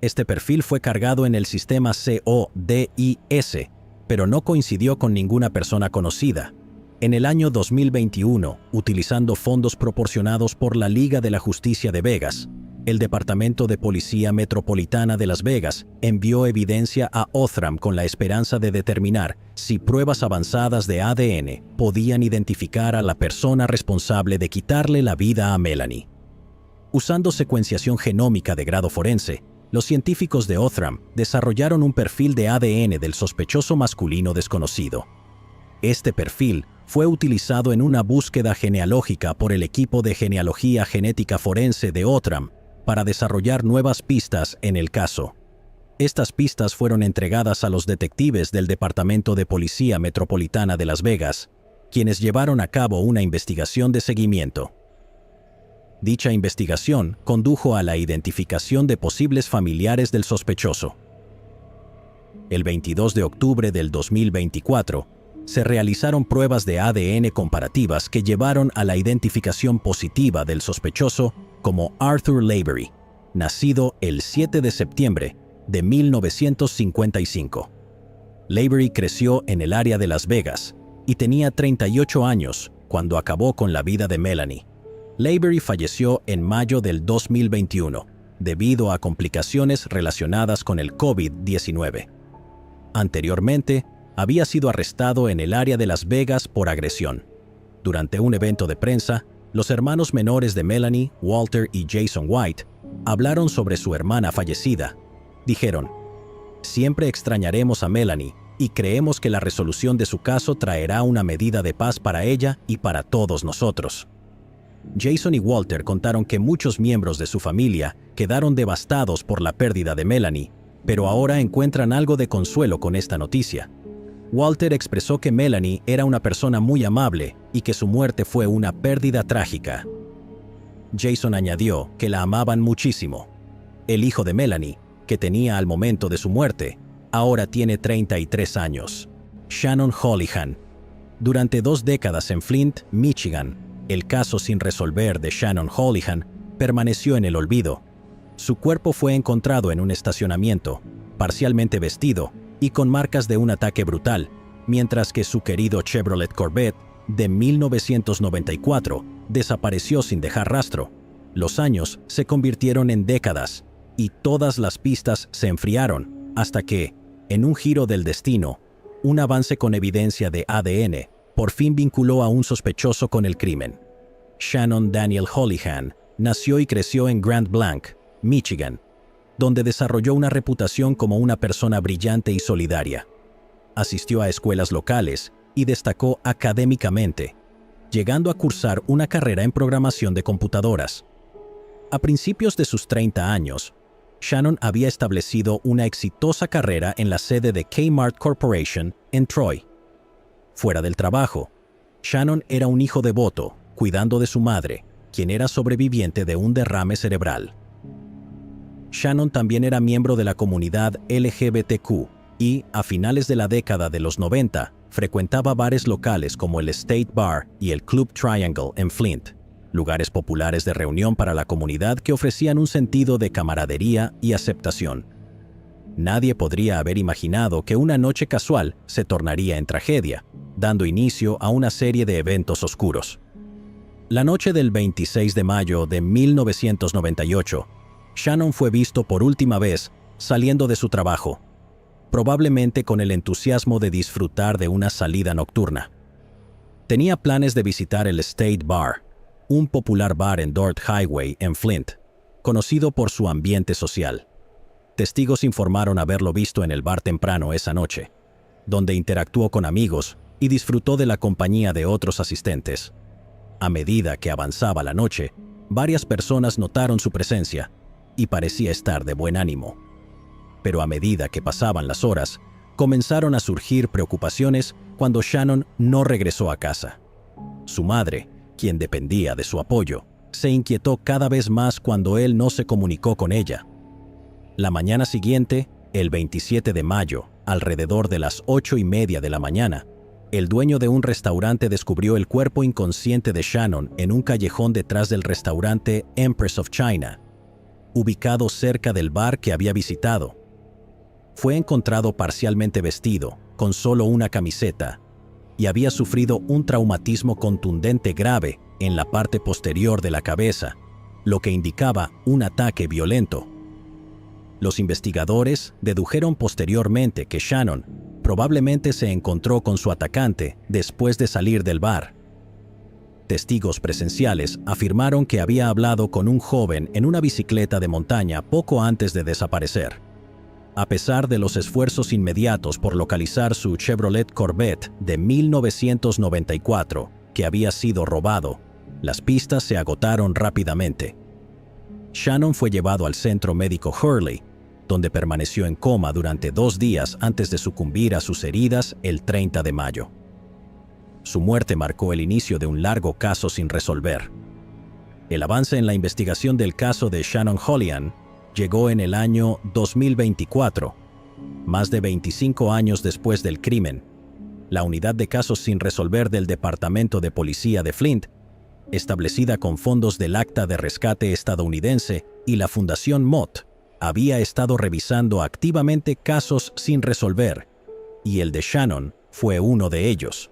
Este perfil fue cargado en el sistema CODIS, pero no coincidió con ninguna persona conocida. En el año 2021, utilizando fondos proporcionados por la Liga de la Justicia de Vegas, el Departamento de Policía Metropolitana de Las Vegas envió evidencia a Othram con la esperanza de determinar si pruebas avanzadas de ADN podían identificar a la persona responsable de quitarle la vida a Melanie. Usando secuenciación genómica de grado forense, los científicos de Othram desarrollaron un perfil de ADN del sospechoso masculino desconocido. Este perfil fue utilizado en una búsqueda genealógica por el equipo de genealogía genética forense de Othram para desarrollar nuevas pistas en el caso. Estas pistas fueron entregadas a los detectives del Departamento de Policía Metropolitana de Las Vegas, quienes llevaron a cabo una investigación de seguimiento. Dicha investigación condujo a la identificación de posibles familiares del sospechoso. El 22 de octubre del 2024, se realizaron pruebas de ADN comparativas que llevaron a la identificación positiva del sospechoso como Arthur Lavery, nacido el 7 de septiembre de 1955. Lavery creció en el área de Las Vegas y tenía 38 años cuando acabó con la vida de Melanie. Lavery falleció en mayo del 2021 debido a complicaciones relacionadas con el COVID-19. Anteriormente, había sido arrestado en el área de Las Vegas por agresión. Durante un evento de prensa, los hermanos menores de Melanie, Walter y Jason White, hablaron sobre su hermana fallecida. Dijeron: "Siempre extrañaremos a Melanie y creemos que la resolución de su caso traerá una medida de paz para ella y para todos nosotros". Jason y Walter contaron que muchos miembros de su familia quedaron devastados por la pérdida de Melanie, pero ahora encuentran algo de consuelo con esta noticia. Walter expresó que Melanie era una persona muy amable y que su muerte fue una pérdida trágica. Jason añadió que la amaban muchísimo. El hijo de Melanie, que tenía al momento de su muerte, ahora tiene 33 años. Shannon Holihan. Durante 2 décadas en Flint, Michigan, el caso sin resolver de Shannon Holihan permaneció en el olvido. Su cuerpo fue encontrado en un estacionamiento, parcialmente vestido y con marcas de un ataque brutal, mientras que su querido Chevrolet Corvette de 1994 desapareció sin dejar rastro. Los años se convirtieron en décadas y todas las pistas se enfriaron hasta que, en un giro del destino, un avance con evidencia de ADN por fin vinculó a un sospechoso con el crimen. Shannon Daniel Holihan nació y creció en Grand Blanc, Michigan, donde desarrolló una reputación como una persona brillante y solidaria. Asistió a escuelas locales y destacó académicamente, llegando a cursar una carrera en programación de computadoras. A principios de sus 30 años, Shannon había establecido una exitosa carrera en la sede de Kmart Corporation en Troy. Fuera del trabajo, Shannon era un hijo devoto cuidando de su madre, quien era sobreviviente de un derrame cerebral. Shannon también era miembro de la comunidad LGBTQ y, a finales de la década de los 90, frecuentaba bares locales como el State Bar y el Club Triangle en Flint, lugares populares de reunión para la comunidad que ofrecían un sentido de camaradería y aceptación. Nadie podría haber imaginado que una noche casual se tornaría en tragedia, dando inicio a una serie de eventos oscuros. La noche del 26 de mayo de 1998, Shannon fue visto por última vez saliendo de su trabajo, probablemente con el entusiasmo de disfrutar de una salida nocturna. Tenía planes de visitar el State Bar, un popular bar en Dort Highway en Flint, conocido por su ambiente social. Testigos informaron haberlo visto en el bar temprano esa noche, donde interactuó con amigos y disfrutó de la compañía de otros asistentes. A medida que avanzaba la noche, varias personas notaron su presencia y parecía estar de buen ánimo. Pero a medida que pasaban las horas, comenzaron a surgir preocupaciones cuando Shannon no regresó a casa. Su madre, quien dependía de su apoyo, se inquietó cada vez más cuando él no se comunicó con ella. La mañana siguiente, el 27 de mayo, alrededor de las 8:30 de la mañana, el dueño de un restaurante descubrió el cuerpo inconsciente de Shannon en un callejón detrás del restaurante Empress of China, ubicado cerca del bar que había visitado. Fue encontrado parcialmente vestido, con solo una camiseta, y había sufrido un traumatismo contundente grave en la parte posterior de la cabeza, lo que indicaba un ataque violento. Los investigadores dedujeron posteriormente que Shannon probablemente se encontró con su atacante después de salir del bar. Testigos presenciales afirmaron que había hablado con un joven en una bicicleta de montaña poco antes de desaparecer. A pesar de los esfuerzos inmediatos por localizar su Chevrolet Corvette de 1994, que había sido robado, las pistas se agotaron rápidamente. Shannon fue llevado al centro médico Hurley, donde permaneció en coma durante 2 días antes de sucumbir a sus heridas el 30 de mayo. Su muerte marcó el inicio de un largo caso sin resolver. El avance en la investigación del caso de Shannon Hoolihan llegó en el año 2024, más de 25 años después del crimen. La unidad de casos sin resolver del Departamento de Policía de Flint, establecida con fondos del Acta de Rescate estadounidense y la Fundación Mott, había estado revisando activamente casos sin resolver, y el de Shannon fue uno de ellos.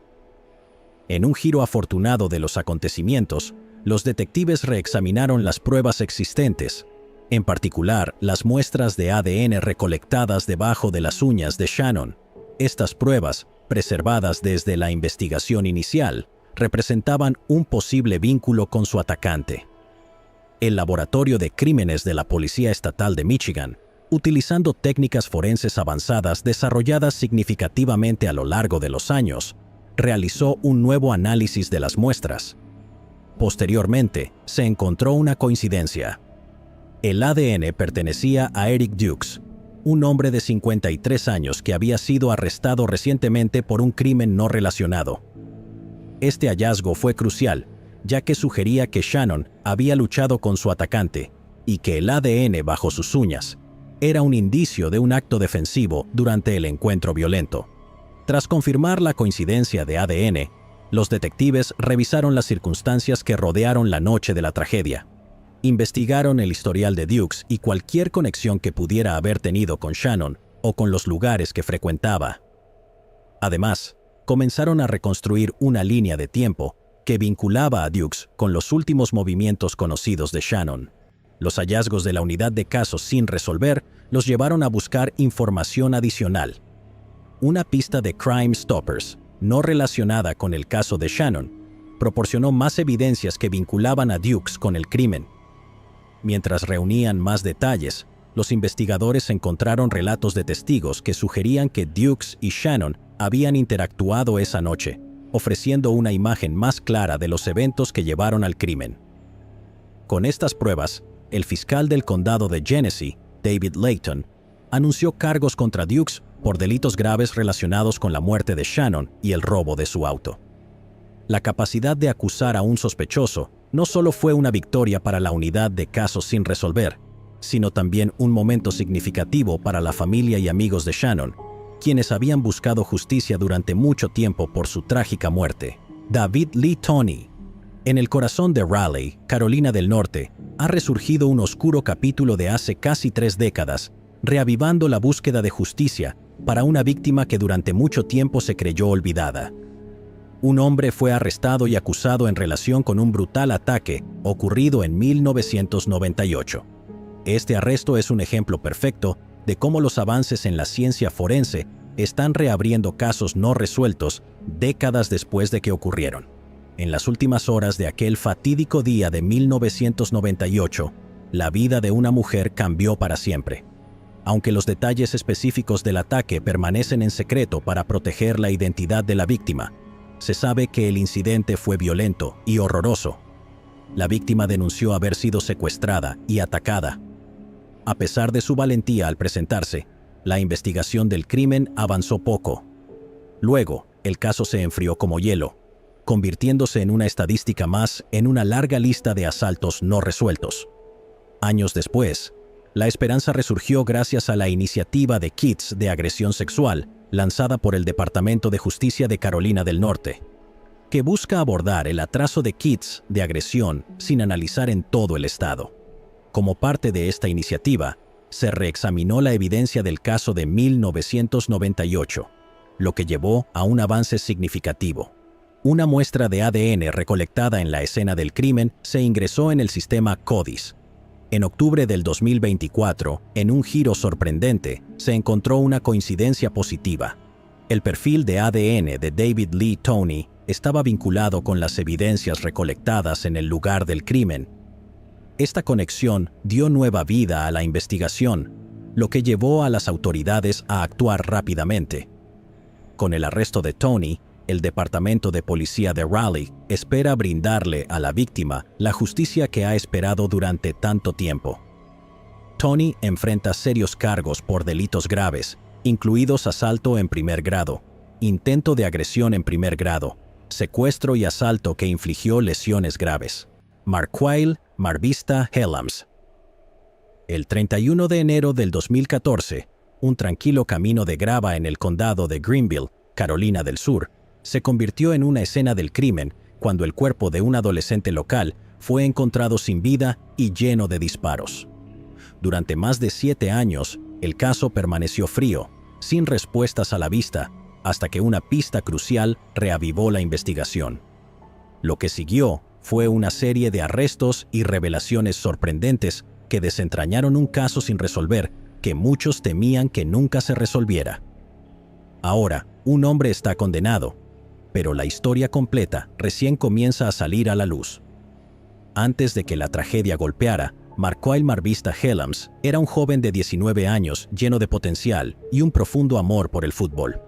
En un giro afortunado de los acontecimientos, los detectives reexaminaron las pruebas existentes, en particular las muestras de ADN recolectadas debajo de las uñas de Shannon. Estas pruebas, preservadas desde la investigación inicial, representaban un posible vínculo con su atacante. El Laboratorio de Crímenes de la Policía Estatal de Michigan, utilizando técnicas forenses avanzadas desarrolladas significativamente a lo largo de los años, realizó un nuevo análisis de las muestras. Posteriormente, se encontró una coincidencia. El ADN pertenecía a Eric Dukes, un hombre de 53 años que había sido arrestado recientemente por un crimen no relacionado. Este hallazgo fue crucial, ya que sugería que Shannon había luchado con su atacante y que el ADN bajo sus uñas era un indicio de un acto defensivo durante el encuentro violento. Tras confirmar la coincidencia de ADN, los detectives revisaron las circunstancias que rodearon la noche de la tragedia. Investigaron el historial de Dukes y cualquier conexión que pudiera haber tenido con Shannon o con los lugares que frecuentaba. Además, comenzaron a reconstruir una línea de tiempo que vinculaba a Dukes con los últimos movimientos conocidos de Shannon. Los hallazgos de la unidad de casos sin resolver los llevaron a buscar información adicional. Una pista de Crime Stoppers, no relacionada con el caso de Shannon, proporcionó más evidencias que vinculaban a Dukes con el crimen. Mientras reunían más detalles, los investigadores encontraron relatos de testigos que sugerían que Dukes y Shannon habían interactuado esa noche, ofreciendo una imagen más clara de los eventos que llevaron al crimen. Con estas pruebas, el fiscal del condado de Genesee, David Layton, anunció cargos contra Dukes por delitos graves relacionados con la muerte de Shannon y el robo de su auto. La capacidad de acusar a un sospechoso no solo fue una victoria para la unidad de casos sin resolver, sino también un momento significativo para la familia y amigos de Shannon, quienes habían buscado justicia durante mucho tiempo por su trágica muerte. David Lee Toney. En el corazón de Raleigh, Carolina del Norte, ha resurgido un oscuro capítulo de hace casi 3 décadas, reavivando la búsqueda de justicia para una víctima que durante mucho tiempo se creyó olvidada. Un hombre fue arrestado y acusado en relación con un brutal ataque ocurrido en 1998. Este arresto es un ejemplo perfecto de cómo los avances en la ciencia forense están reabriendo casos no resueltos décadas después de que ocurrieron. En las últimas horas de aquel fatídico día de 1998, la vida de una mujer cambió para siempre. Aunque los detalles específicos del ataque permanecen en secreto para proteger la identidad de la víctima, se sabe que el incidente fue violento y horroroso. La víctima denunció haber sido secuestrada y atacada. A pesar de su valentía al presentarse, la investigación del crimen avanzó poco. Luego, el caso se enfrió como hielo, convirtiéndose en una estadística más en una larga lista de asaltos no resueltos. Años después, la esperanza resurgió gracias a la iniciativa de Kits de agresión sexual, lanzada por el Departamento de Justicia de Carolina del Norte, que busca abordar el atraso de Kits de agresión sin analizar en todo el estado. Como parte de esta iniciativa, se reexaminó la evidencia del caso de 1998, lo que llevó a un avance significativo. Una muestra de ADN recolectada en la escena del crimen se ingresó en el sistema CODIS. En octubre del 2024, en un giro sorprendente, se encontró una coincidencia positiva. El perfil de ADN de David Lee Toney estaba vinculado con las evidencias recolectadas en el lugar del crimen. Esta conexión dio nueva vida a la investigación, lo que llevó a las autoridades a actuar rápidamente. Con el arresto de Toney, el Departamento de Policía de Raleigh espera brindarle a la víctima la justicia que ha esperado durante tanto tiempo. Toney enfrenta serios cargos por delitos graves, incluidos asalto en primer grado, intento de agresión en primer grado, secuestro y asalto que infligió lesiones graves. Marquail Marvista Helams. El 31 de enero del 2014, un tranquilo camino de grava en el condado de Greenville, Carolina del Sur, se convirtió en una escena del crimen cuando el cuerpo de un adolescente local fue encontrado sin vida y lleno de disparos. Durante más de 7 años, el caso permaneció frío, sin respuestas a la vista, hasta que una pista crucial reavivó la investigación. Lo que siguió fue una serie de arrestos y revelaciones sorprendentes que desentrañaron un caso sin resolver que muchos temían que nunca se resolviera. Ahora, un hombre está condenado, pero la historia completa recién comienza a salir a la luz. Antes de que la tragedia golpeara, Marquail Marvista Helams era un joven de 19 años lleno de potencial y un profundo amor por el fútbol.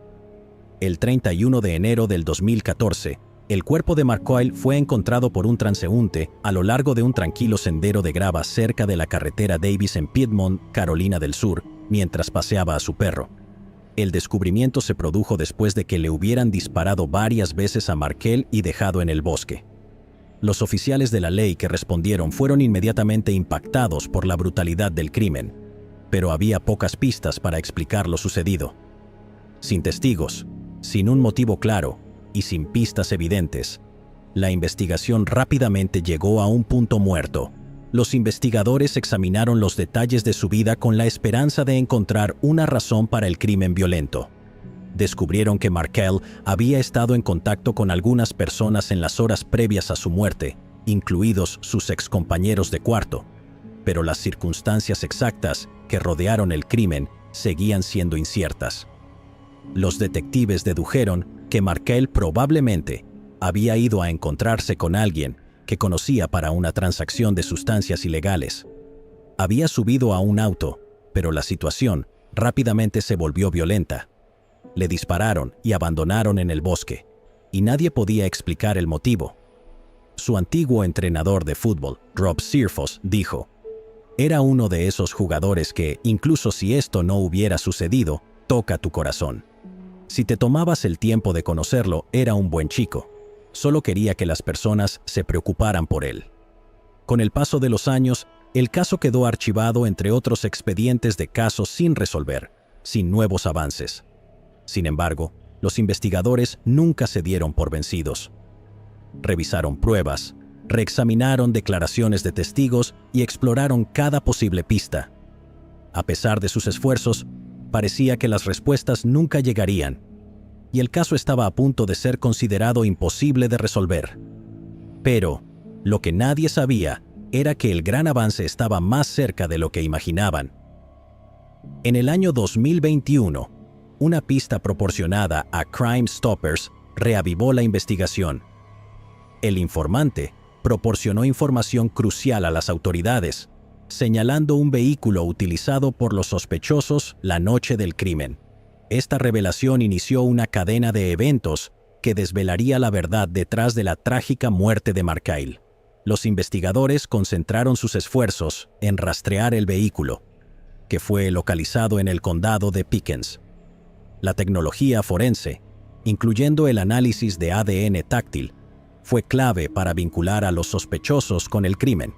El 31 de enero del 2014, el cuerpo de Marquail fue encontrado por un transeúnte a lo largo de un tranquilo sendero de grava cerca de la carretera Davis en Piedmont, Carolina del Sur, mientras paseaba a su perro. El descubrimiento se produjo después de que le hubieran disparado varias veces a Marquail y dejado en el bosque. Los oficiales de la ley que respondieron fueron inmediatamente impactados por la brutalidad del crimen, pero había pocas pistas para explicar lo sucedido. Sin testigos, sin un motivo claro y sin pistas evidentes, la investigación rápidamente llegó a un punto muerto. Los investigadores examinaron los detalles de su vida con la esperanza de encontrar una razón para el crimen violento. Descubrieron que Marquail había estado en contacto con algunas personas en las horas previas a su muerte, incluidos sus excompañeros de cuarto, pero las circunstancias exactas que rodearon el crimen seguían siendo inciertas. Los detectives dedujeron que Marquail probablemente había ido a encontrarse con alguien que conocía para una transacción de sustancias ilegales. Había subido a un auto, pero la situación rápidamente se volvió violenta. Le dispararon y abandonaron en el bosque, y nadie podía explicar el motivo. Su antiguo entrenador de fútbol, Rob Searfoss, dijo: «Era uno de esos jugadores que, incluso si esto no hubiera sucedido, toca tu corazón. Si te tomabas el tiempo de conocerlo, era un buen chico. solo quería que las personas se preocuparan por él. Con el paso de los años, el caso quedó archivado entre otros expedientes de casos sin resolver, sin nuevos avances. Sin embargo, los investigadores nunca se dieron por vencidos. Revisaron pruebas, reexaminaron declaraciones de testigos y exploraron cada posible pista. A pesar de sus esfuerzos, parecía que las respuestas nunca llegarían, y el caso estaba a punto de ser considerado imposible de resolver. Pero, lo que nadie sabía era que el gran avance estaba más cerca de lo que imaginaban. En el año 2021, una pista proporcionada a Crime Stoppers reavivó la investigación. El informante proporcionó información crucial a las autoridades, señalando un vehículo utilizado por los sospechosos la noche del crimen. Esta revelación inició una cadena de eventos que desvelaría la verdad detrás de la trágica muerte de Markyle. Los investigadores concentraron sus esfuerzos en rastrear el vehículo, que fue localizado en el condado de Pickens. La tecnología forense, incluyendo el análisis de ADN táctil, fue clave para vincular a los sospechosos con el crimen.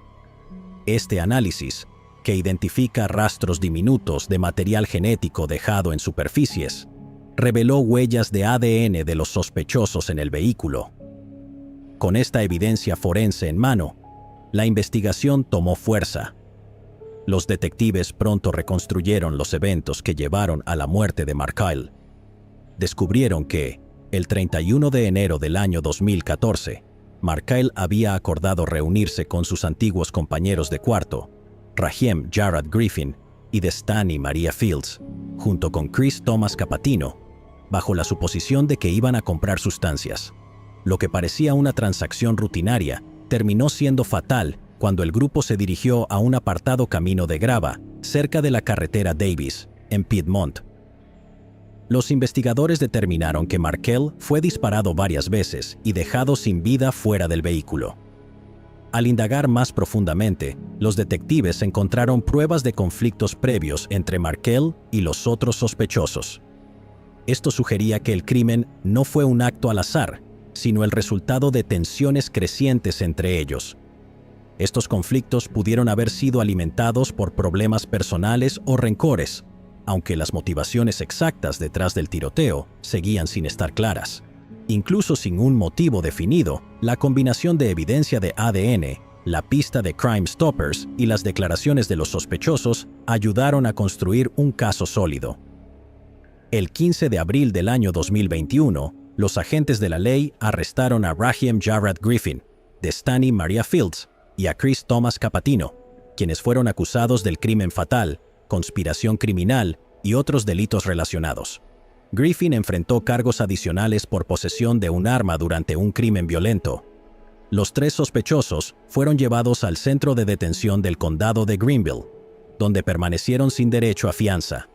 Este análisis, que identifica rastros diminutos de material genético dejado en superficies, reveló huellas de ADN de los sospechosos en el vehículo. Con esta evidencia forense en mano, la investigación tomó fuerza. Los detectives pronto reconstruyeron los eventos que llevaron a la muerte de Markyle. Descubrieron que, el 31 de enero del año 2014, Markyle había acordado reunirse con sus antiguos compañeros de cuarto, Raheem Jarrett Griffin y Destany Maria Fields, junto con Chris Thomas Capatino, bajo la suposición de que iban a comprar sustancias. Lo que parecía una transacción rutinaria terminó siendo fatal cuando el grupo se dirigió a un apartado camino de grava cerca de la carretera Davis, en Piedmont. Los investigadores determinaron que Markyle fue disparado varias veces y dejado sin vida fuera del vehículo. Al indagar más profundamente, los detectives encontraron pruebas de conflictos previos entre Markyle y los otros sospechosos. Esto sugería que el crimen no fue un acto al azar, sino el resultado de tensiones crecientes entre ellos. Estos conflictos pudieron haber sido alimentados por problemas personales o rencores, aunque las motivaciones exactas detrás del tiroteo seguían sin estar claras. Incluso sin un motivo definido, la combinación de evidencia de ADN, la pista de Crime Stoppers y las declaraciones de los sospechosos ayudaron a construir un caso sólido. El 15 de abril del año 2021, los agentes de la ley arrestaron a Raheem Jarrett Griffin, Destany Maria Fields y a Chris Thomas Capatino, quienes fueron acusados del crimen fatal, conspiración criminal y otros delitos relacionados. Griffin enfrentó cargos adicionales por posesión de un arma durante un crimen violento. Los tres sospechosos fueron llevados al centro de detención del condado de Greenville, donde permanecieron sin derecho a fianza.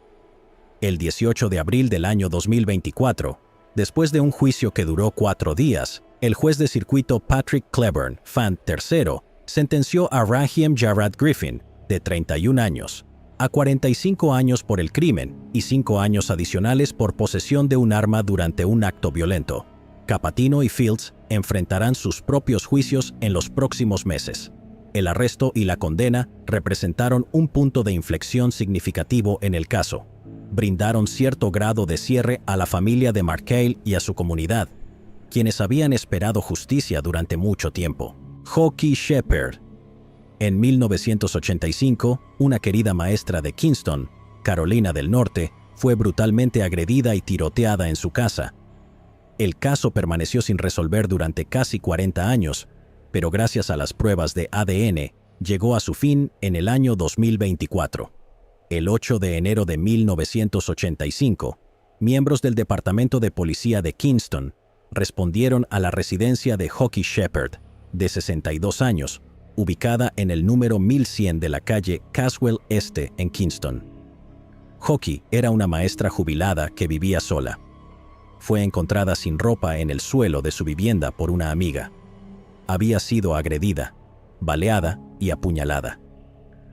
El 18 de abril del año 2024, después de un juicio que duró 4 días, el juez de circuito Patrick Cleburne, Fan III, sentenció a Raheem Jarrett Griffin, de 31 años, a 45 años por el crimen y 5 años adicionales por posesión de un arma durante un acto violento. Capatino y Fields enfrentarán sus propios juicios en los próximos meses. El arresto y la condena representaron un punto de inflexión significativo en el caso. Brindaron cierto grado de cierre a la familia de Markyle y a su comunidad, quienes habían esperado justicia durante mucho tiempo. Hockey Shepard. En 1985, una querida maestra de Kinston, Carolina del Norte, fue brutalmente agredida y tiroteada en su casa. El caso permaneció sin resolver durante casi 40 años, pero gracias a las pruebas de ADN, llegó a su fin en el año 2024. El 8 de enero de 1985, miembros del Departamento de Policía de Kinston respondieron a la residencia de Hockey Shepard, de 62 años, ubicada en el número 1100 de la calle Caswell Este en Kinston. Hockey era una maestra jubilada que vivía sola. Fue encontrada sin ropa en el suelo de su vivienda por una amiga. Había sido agredida, baleada y apuñalada.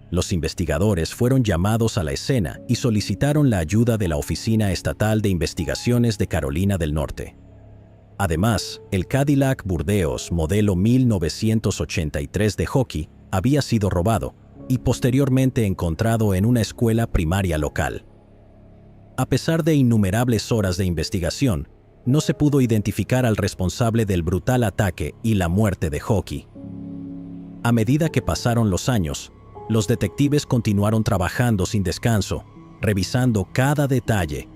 Los investigadores fueron llamados a la escena y solicitaron la ayuda de la Oficina Estatal de Investigaciones de Carolina del Norte. Además, el Cadillac Burdeos modelo 1983 de Hockey había sido robado y posteriormente encontrado en una escuela primaria local. A pesar de innumerables horas de investigación, no se pudo identificar al responsable del brutal ataque y la muerte de Hockey. A medida que pasaron los años, los detectives continuaron trabajando sin descanso, revisando cada detalle.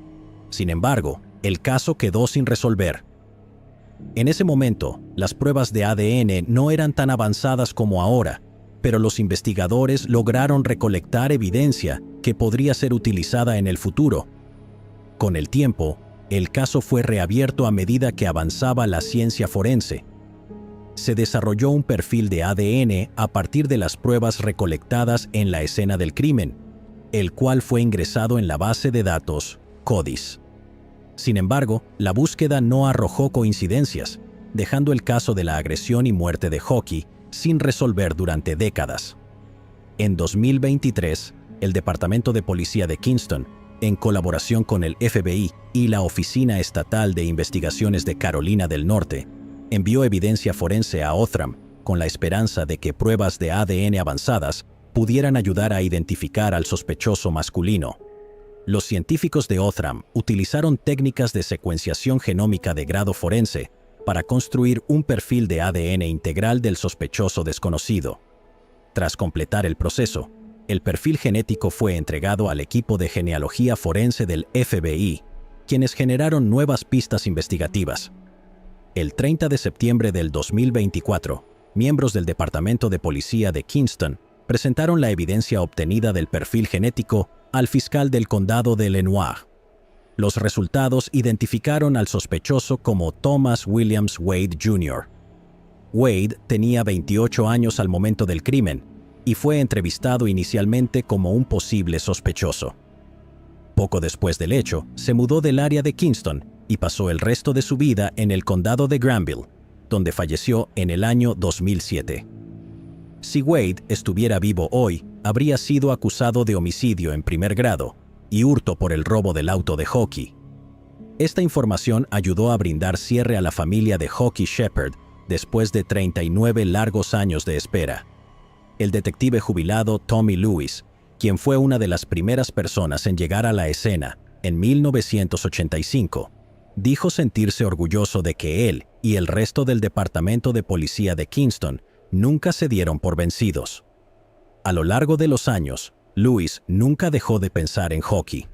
Sin embargo, el caso quedó sin resolver. En ese momento, las pruebas de ADN no eran tan avanzadas como ahora, pero los investigadores lograron recolectar evidencia que podría ser utilizada en el futuro. Con el tiempo, el caso fue reabierto a medida que avanzaba la ciencia forense. Se desarrolló un perfil de ADN a partir de las pruebas recolectadas en la escena del crimen, el cual fue ingresado en la base de datos CODIS. Sin embargo, la búsqueda no arrojó coincidencias, dejando el caso de la agresión y muerte de Hockey sin resolver durante décadas. En 2023, el Departamento de Policía de Kinston, en colaboración con el FBI y la Oficina Estatal de Investigaciones de Carolina del Norte, envió evidencia forense a Othram con la esperanza de que pruebas de ADN avanzadas pudieran ayudar a identificar al sospechoso masculino. Los científicos de Othram utilizaron técnicas de secuenciación genómica de grado forense para construir un perfil de ADN integral del sospechoso desconocido. Tras completar el proceso, el perfil genético fue entregado al equipo de genealogía forense del FBI, quienes generaron nuevas pistas investigativas. El 30 de septiembre del 2024, miembros del Departamento de Policía de Kinston presentaron la evidencia obtenida del perfil genético al fiscal del condado de Lenoir. Los resultados identificaron al sospechoso como Thomas Williams Wade Jr. Wade tenía 28 años al momento del crimen y fue entrevistado inicialmente como un posible sospechoso. Poco después del hecho, se mudó del área de Kinston y pasó el resto de su vida en el condado de Granville, donde falleció en el año 2007. Si Wade estuviera vivo hoy, habría sido acusado de homicidio en primer grado y hurto por el robo del auto de Hockey. Esta información ayudó a brindar cierre a la familia de Hockey Shepard después de 39 largos años de espera. El detective jubilado Tommy Lewis, quien fue una de las primeras personas en llegar a la escena en 1985, dijo sentirse orgulloso de que él y el resto del Departamento de Policía de Kinston nunca se dieron por vencidos. A lo largo de los años, Lewis nunca dejó de pensar en Hockey.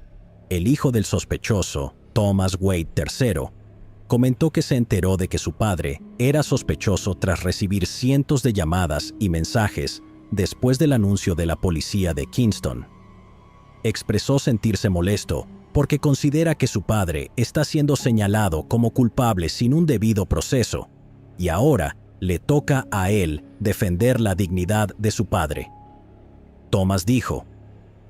El hijo del sospechoso, Thomas Wade III, comentó que se enteró de que su padre era sospechoso tras recibir cientos de llamadas y mensajes después del anuncio de la policía de Kinston. Expresó sentirse molesto porque considera que su padre está siendo señalado como culpable sin un debido proceso, y ahora le toca a él defender la dignidad de su padre. Thomas dijo: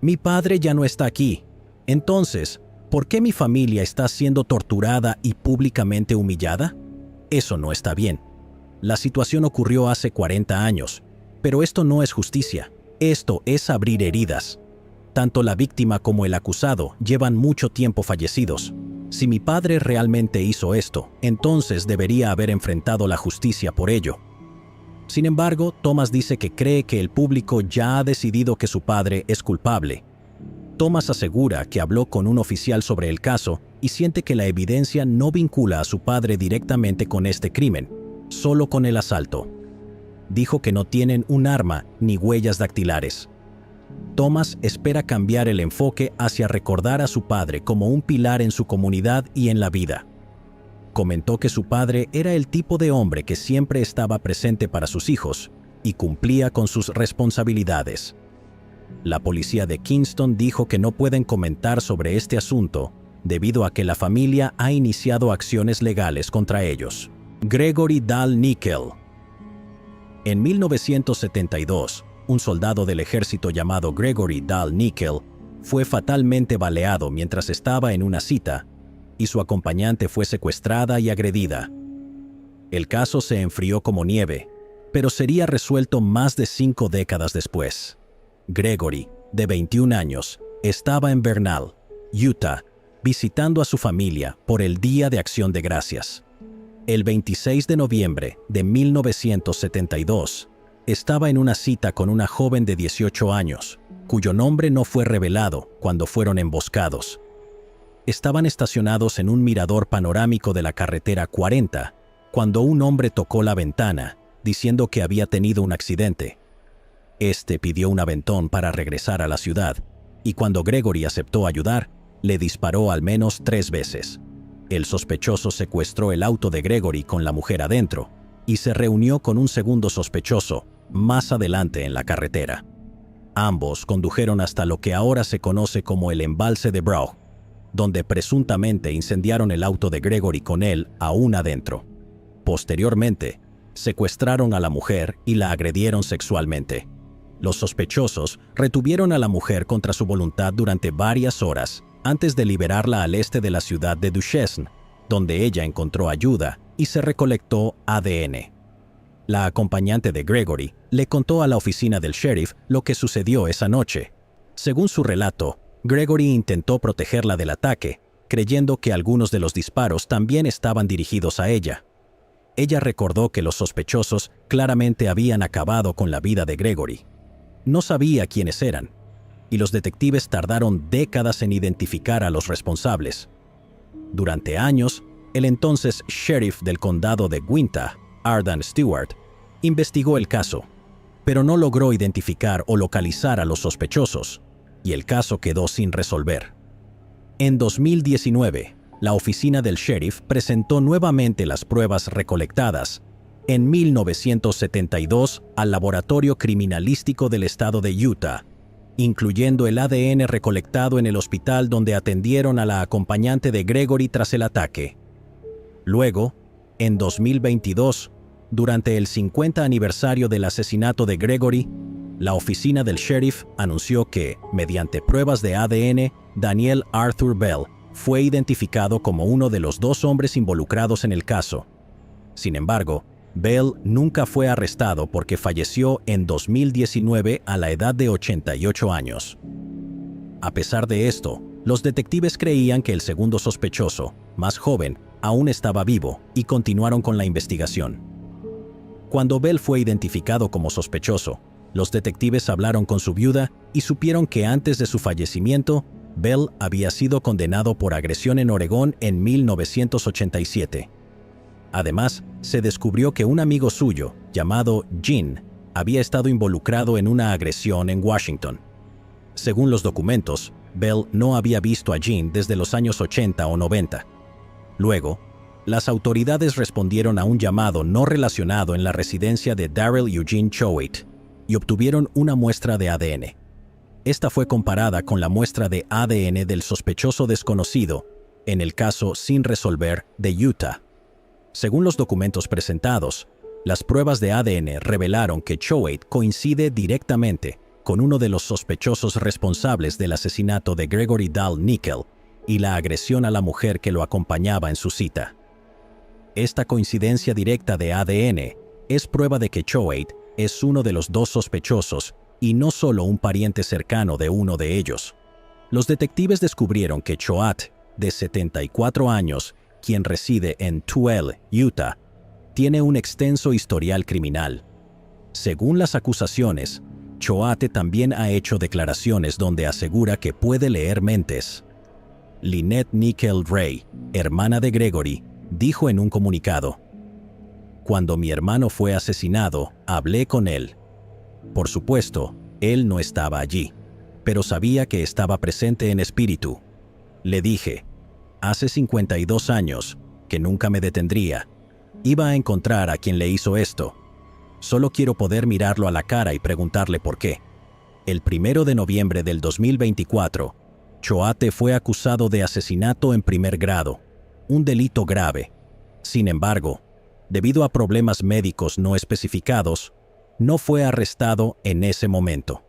«Mi padre ya no está aquí. Entonces, ¿por qué mi familia está siendo torturada y públicamente humillada? Eso no está bien. La situación ocurrió hace 40 años, pero esto no es justicia. Esto es abrir heridas. Tanto la víctima como el acusado llevan mucho tiempo fallecidos. Si mi padre realmente hizo esto, entonces debería haber enfrentado la justicia por ello». Sin embargo, Thomas dice que cree que el público ya ha decidido que su padre es culpable. Thomas asegura que habló con un oficial sobre el caso y siente que la evidencia no vincula a su padre directamente con este crimen, solo con el asalto. Dijo que no tienen un arma ni huellas dactilares. Thomas espera cambiar el enfoque hacia recordar a su padre como un pilar en su comunidad y en la vida. Comentó que su padre era el tipo de hombre que siempre estaba presente para sus hijos y cumplía con sus responsabilidades. La policía de Kinston dijo que no pueden comentar sobre este asunto debido a que la familia ha iniciado acciones legales contra ellos. Gregory Dahl Nickel. En 1972, un soldado del ejército llamado Gregory Dahl Nickel fue fatalmente baleado mientras estaba en una cita y su acompañante fue secuestrada y agredida. El caso se enfrió como nieve, pero sería resuelto más de 5 décadas después. Gregory, de 21 años, estaba en Vernal, Utah, visitando a su familia por el Día de Acción de Gracias. El 26 de noviembre de 1972, estaba en una cita con una joven de 18 años, cuyo nombre no fue revelado cuando fueron emboscados. Estaban estacionados en un mirador panorámico de la carretera 40, cuando un hombre tocó la ventana, diciendo que había tenido un accidente. Este pidió un aventón para regresar a la ciudad, y cuando Gregory aceptó ayudar, le disparó al menos 3 veces. El sospechoso secuestró el auto de Gregory con la mujer adentro y se reunió con un segundo sospechoso más adelante en la carretera. Ambos condujeron hasta lo que ahora se conoce como el embalse de Brough, donde presuntamente incendiaron el auto de Gregory con él aún adentro. Posteriormente, secuestraron a la mujer y la agredieron sexualmente. Los sospechosos retuvieron a la mujer contra su voluntad durante varias horas antes de liberarla al este de la ciudad de Duchesne, donde ella encontró ayuda y se recolectó ADN. La acompañante de Gregory le contó a la oficina del sheriff lo que sucedió esa noche. Según su relato, Gregory intentó protegerla del ataque, creyendo que algunos de los disparos también estaban dirigidos a ella. Ella recordó que los sospechosos claramente habían acabado con la vida de Gregory. No sabía quiénes eran, y los detectives tardaron décadas en identificar a los responsables. Durante años, el entonces sheriff del condado de Uintah, Arden Stewart, investigó el caso, pero no logró identificar o localizar a los sospechosos, y el caso quedó sin resolver. En 2019, la oficina del sheriff presentó nuevamente las pruebas recolectadas en 1972 al Laboratorio Criminalístico del estado de Utah, incluyendo el ADN recolectado en el hospital donde atendieron a la acompañante de Gregory tras el ataque. Luego, en 2022, durante el 50 aniversario del asesinato de Gregory, la oficina del sheriff anunció que, mediante pruebas de ADN, Daniel Arthur Bell fue identificado como uno de los 2 hombres involucrados en el caso. Sin embargo, Bell nunca fue arrestado porque falleció en 2019 a la edad de 88 años. A pesar de esto, los detectives creían que el segundo sospechoso, más joven, aún estaba vivo y continuaron con la investigación. Cuando Bell fue identificado como sospechoso, los detectives hablaron con su viuda y supieron que antes de su fallecimiento, Bell había sido condenado por agresión en Oregón en 1987. Además, se descubrió que un amigo suyo, llamado Gene, había estado involucrado en una agresión en Washington. Según los documentos, Bell no había visto a Gene desde los años 80 o 90. Luego, las autoridades respondieron a un llamado no relacionado en la residencia de Darrell Eugene Choate y obtuvieron una muestra de ADN. Esta fue comparada con la muestra de ADN del sospechoso desconocido en el caso sin resolver de Utah. Según los documentos presentados, las pruebas de ADN revelaron que Choate coincide directamente con uno de los sospechosos responsables del asesinato de Gregory Dahl Nickel y la agresión a la mujer que lo acompañaba en su cita. Esta coincidencia directa de ADN es prueba de que Choate es uno de los 2 sospechosos y no solo un pariente cercano de uno de ellos. Los detectives descubrieron que Choate, de 74 años, quien reside en Tooele, Utah, tiene un extenso historial criminal. Según las acusaciones, Choate también ha hecho declaraciones donde asegura que puede leer mentes. Lynette Nickel Ray, hermana de Gregory, dijo en un comunicado: «Cuando mi hermano fue asesinado, hablé con él. Por supuesto, él no estaba allí, pero sabía que estaba presente en espíritu. Le dije, hace 52 años, que nunca me detendría. Iba a encontrar a quien le hizo esto. Solo quiero poder mirarlo a la cara y preguntarle por qué». El 1 de noviembre del 2024, Choate fue acusado de asesinato en primer grado, un delito grave. Sin embargo, debido a problemas médicos no especificados, no fue arrestado en ese momento.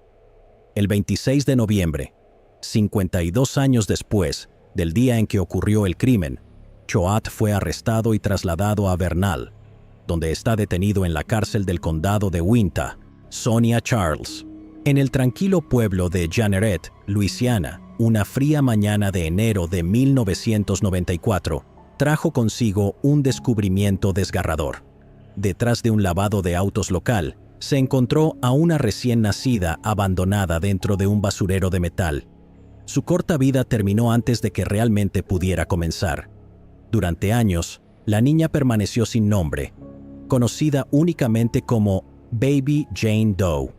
El 26 de noviembre, 52 años después del día en que ocurrió el crimen, Choate fue arrestado y trasladado a Vernal, donde está detenido en la cárcel del condado de Uintah, Sonia Charles. En el tranquilo pueblo de Jeanerette, Luisiana, una fría mañana de enero de 1994, trajo consigo un descubrimiento desgarrador. Detrás de un lavado de autos local, se encontró a una recién nacida abandonada dentro de un basurero de metal. Su corta vida terminó antes de que realmente pudiera comenzar. Durante años, la niña permaneció sin nombre, conocida únicamente como Baby Jane Doe.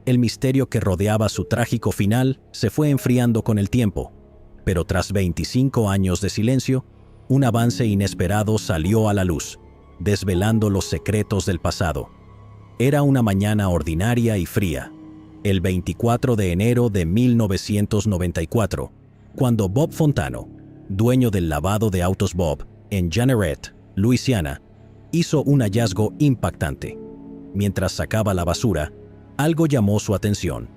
El misterio que rodeaba su trágico final se fue enfriando con el tiempo, pero tras 25 años de silencio, un avance inesperado salió a la luz, desvelando los secretos del pasado. Era una mañana ordinaria y fría, el 24 de enero de 1994, cuando Bob Fontano, dueño del lavado de autos Bob en Jeanerette, Luisiana, hizo un hallazgo impactante. Mientras sacaba la basura, algo llamó su atención: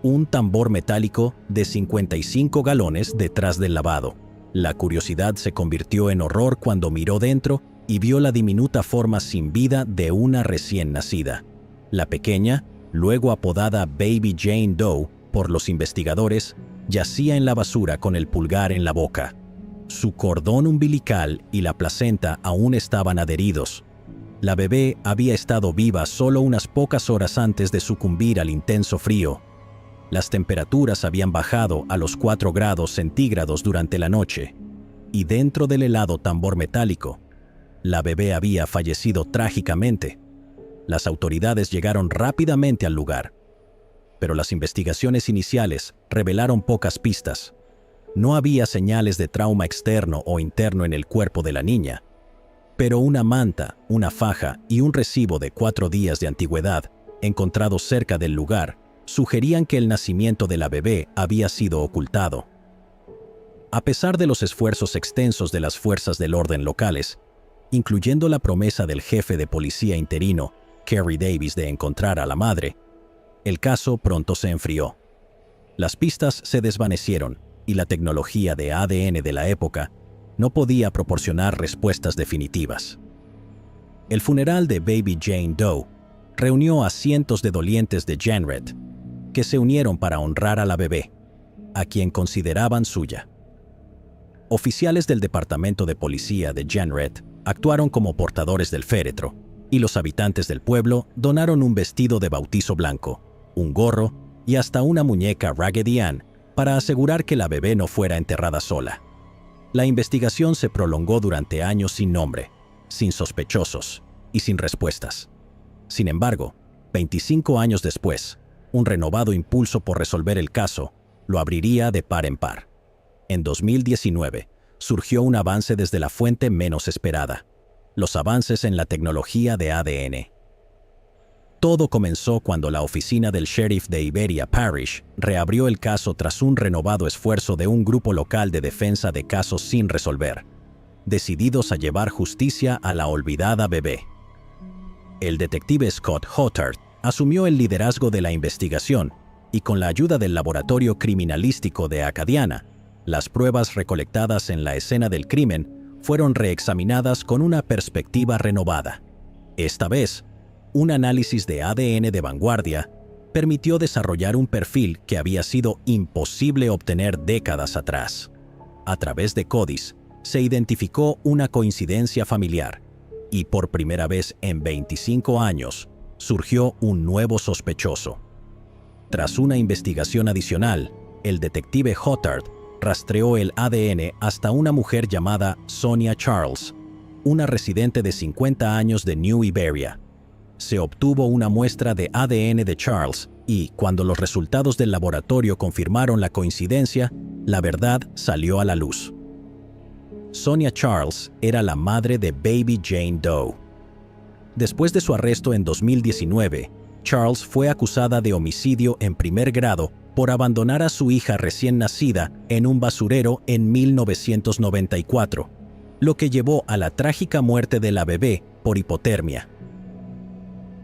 un tambor metálico de 55 galones detrás del lavado. La curiosidad se convirtió en horror cuando miró dentro y vio la diminuta forma sin vida de una recién nacida. La pequeña, luego apodada Baby Jane Doe por los investigadores, yacía en la basura con el pulgar en la boca. Su cordón umbilical y la placenta aún estaban adheridos. La bebé había estado viva solo unas pocas horas antes de sucumbir al intenso frío. Las temperaturas habían bajado a los 4 grados centígrados durante la noche, y dentro del helado tambor metálico, la bebé había fallecido trágicamente. Las autoridades llegaron rápidamente al lugar, pero las investigaciones iniciales revelaron pocas pistas. No había señales de trauma externo o interno en el cuerpo de la niña, pero una manta, una faja y un recibo de 4 días de antigüedad, encontrados cerca del lugar, sugerían que el nacimiento de la bebé había sido ocultado. A pesar de los esfuerzos extensos de las fuerzas del orden locales, incluyendo la promesa del jefe de policía interino, Kerry Davis, de encontrar a la madre, el caso pronto se enfrió. Las pistas se desvanecieron y la tecnología de ADN de la época no podía proporcionar respuestas definitivas. El funeral de Baby Jane Doe reunió a cientos de dolientes de Jeanerette que se unieron para honrar a la bebé, a quien consideraban suya. Oficiales del Departamento de Policía de Jeanerette actuaron como portadores del féretro, y los habitantes del pueblo donaron un vestido de bautizo blanco, un gorro y hasta una muñeca Raggedy Ann para asegurar que la bebé no fuera enterrada sola. La investigación se prolongó durante años sin nombre, sin sospechosos y sin respuestas. Sin embargo, 25 años después, un renovado impulso por resolver el caso lo abriría de par en par. En 2019, surgió un avance desde la fuente menos esperada: los avances en la tecnología de ADN. Todo comenzó cuando la oficina del sheriff de Iberia Parish reabrió el caso tras un renovado esfuerzo de un grupo local de defensa de casos sin resolver, decididos a llevar justicia a la olvidada bebé. El detective Scott Hottard asumió el liderazgo de la investigación y, con la ayuda del laboratorio criminalístico de Acadiana, las pruebas recolectadas en la escena del crimen fueron reexaminadas con una perspectiva renovada. Esta vez, un análisis de ADN de vanguardia permitió desarrollar un perfil que había sido imposible obtener décadas atrás. A través de CODIS, se identificó una coincidencia familiar, y por primera vez en 25 años, surgió un nuevo sospechoso. Tras una investigación adicional, el detective Hottard rastreó el ADN hasta una mujer llamada Sonia Charles, una residente de 50 años de New Iberia. Se obtuvo una muestra de ADN de Charles y, cuando los resultados del laboratorio confirmaron la coincidencia, la verdad salió a la luz. Sonia Charles era la madre de Baby Jane Doe. Después de su arresto en 2019, Charles fue acusada de homicidio en primer grado por abandonar a su hija recién nacida en un basurero en 1994, lo que llevó a la trágica muerte de la bebé por hipotermia.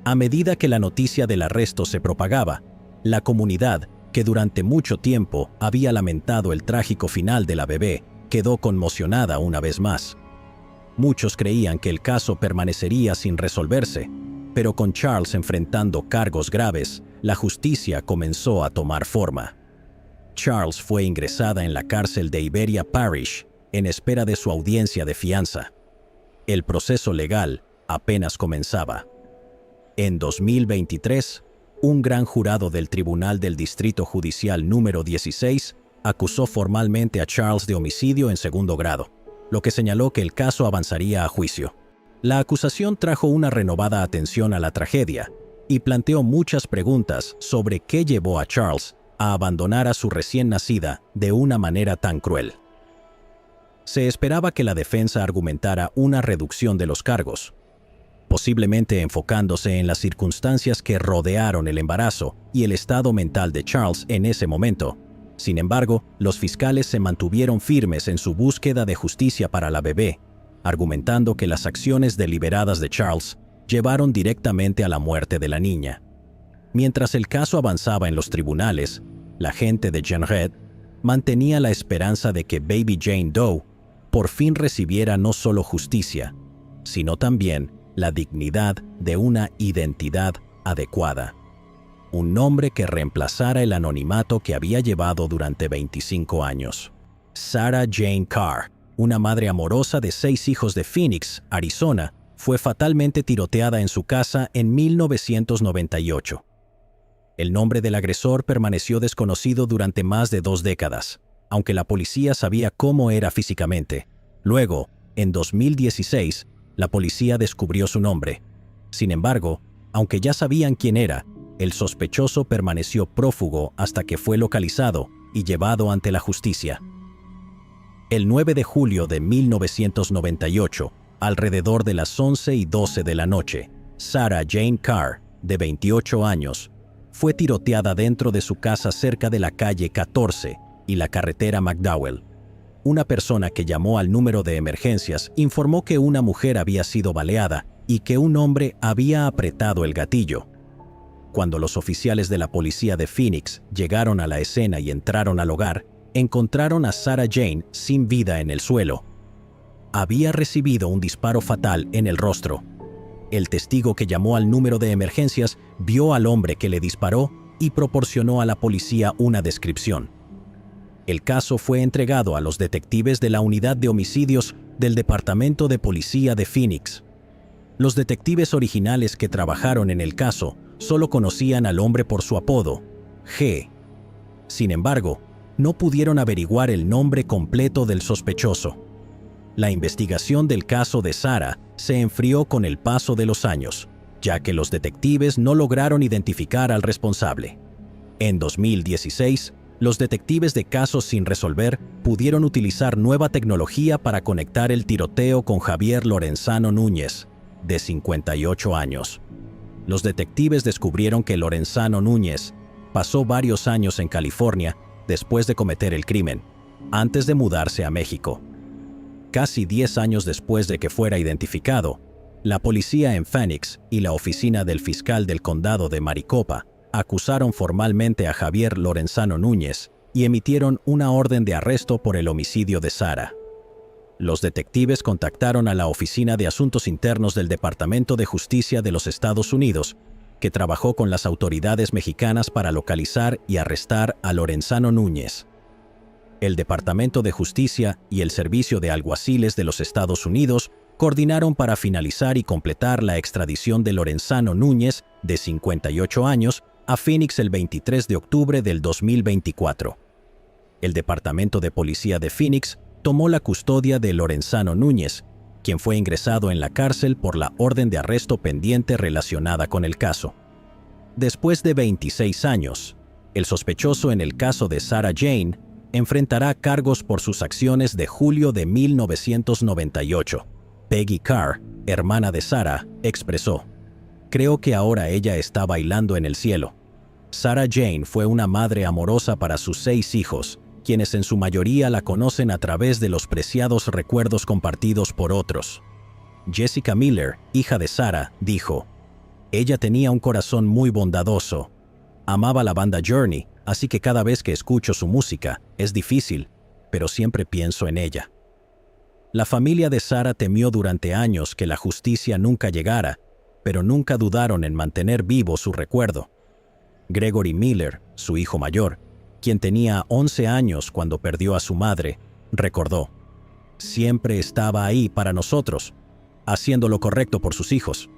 A medida que la noticia del arresto se propagaba, la comunidad, que durante mucho tiempo había lamentado el trágico final de la bebé, quedó conmocionada una vez más. Muchos creían que el caso permanecería sin resolverse, pero con Charles enfrentando cargos graves, la justicia comenzó a tomar forma. Charles fue ingresada en la cárcel de Iberia Parish en espera de su audiencia de fianza. El proceso legal apenas comenzaba. En 2023, un gran jurado del Tribunal del Distrito Judicial número 16 acusó formalmente a Charles de homicidio en segundo grado, lo que señaló que el caso avanzaría a juicio. La acusación trajo una renovada atención a la tragedia y planteó muchas preguntas sobre qué llevó a Charles a abandonar a su recién nacida de una manera tan cruel. Se esperaba que la defensa argumentara una reducción de los cargos, posiblemente enfocándose en las circunstancias que rodearon el embarazo y el estado mental de Charles en ese momento. Sin embargo, los fiscales se mantuvieron firmes en su búsqueda de justicia para la bebé, argumentando que las acciones deliberadas de Charles llevaron directamente a la muerte de la niña. Mientras el caso avanzaba en los tribunales, la gente de Jenrette mantenía la esperanza de que Baby Jane Doe por fin recibiera no solo justicia, sino también la dignidad de una identidad adecuada. Un nombre que reemplazara el anonimato que había llevado durante 25 años. Sarah Jane Carr, una madre amorosa de 6 hijos de Phoenix, Arizona, fue fatalmente tiroteada en su casa en 1998. El nombre del agresor permaneció desconocido durante más de 2 décadas, aunque la policía sabía cómo era físicamente. Luego, en 2016, la policía descubrió su nombre. Sin embargo, aunque ya sabían quién era, el sospechoso permaneció prófugo hasta que fue localizado y llevado ante la justicia. El 9 de julio de 1998, alrededor de las 11:12 de la noche, Sarah Jane Carr, de 28 años, fue tiroteada dentro de su casa cerca de la calle 14 y la carretera McDowell. Una persona que llamó al número de emergencias informó que una mujer había sido baleada y que un hombre había apretado el gatillo. Cuando los oficiales de la policía de Phoenix llegaron a la escena y entraron al hogar, encontraron a Sarah Jane sin vida en el suelo. Había recibido un disparo fatal en el rostro. El testigo que llamó al número de emergencias vio al hombre que le disparó y proporcionó a la policía una descripción. El caso fue entregado a los detectives de la Unidad de Homicidios del Departamento de Policía de Phoenix. Los detectives originales que trabajaron en el caso solo conocían al hombre por su apodo, G. Sin embargo, no pudieron averiguar el nombre completo del sospechoso. La investigación del caso de Sarah se enfrió con el paso de los años, ya que los detectives no lograron identificar al responsable. En 2016, los detectives de casos sin resolver pudieron utilizar nueva tecnología para conectar el tiroteo con Javier Lorenzano Núñez, de 58 años. Los detectives descubrieron que Lorenzano Núñez pasó varios años en California después de cometer el crimen, antes de mudarse a México. Casi 10 años después de que fuera identificado, la policía en Phoenix y la oficina del fiscal del condado de Maricopa acusaron formalmente a Javier Lorenzano Núñez y emitieron una orden de arresto por el homicidio de Sarah. Los detectives contactaron a la Oficina de Asuntos Internos del Departamento de Justicia de los Estados Unidos, que trabajó con las autoridades mexicanas para localizar y arrestar a Lorenzano Núñez. El Departamento de Justicia y el Servicio de Alguaciles de los Estados Unidos coordinaron para finalizar y completar la extradición de Lorenzano Núñez, de 58 años, a Phoenix el 23 de octubre del 2024. El Departamento de Policía de Phoenix tomó la custodia de Lorenzano Núñez, quien fue ingresado en la cárcel por la orden de arresto pendiente relacionada con el caso. Después de 26 años, el sospechoso en el caso de Sarah Jane enfrentará cargos por sus acciones de julio de 1998. Peggy Carr, hermana de Sarah, expresó: "Creo que ahora ella está bailando en el cielo". Sarah Jane fue una madre amorosa para sus 6 hijos, quienes en su mayoría la conocen a través de los preciados recuerdos compartidos por otros. Jessica Miller, hija de Sarah, dijo: "Ella tenía un corazón muy bondadoso. Amaba la banda Journey, así que cada vez que escucho su música, es difícil, pero siempre pienso en ella". La familia de Sarah temió durante años que la justicia nunca llegara, pero nunca dudaron en mantener vivo su recuerdo. Gregory Miller, su hijo mayor, quien tenía 11 años cuando perdió a su madre, recordó: Siempre estaba ahí para nosotros, haciendo lo correcto por sus hijos.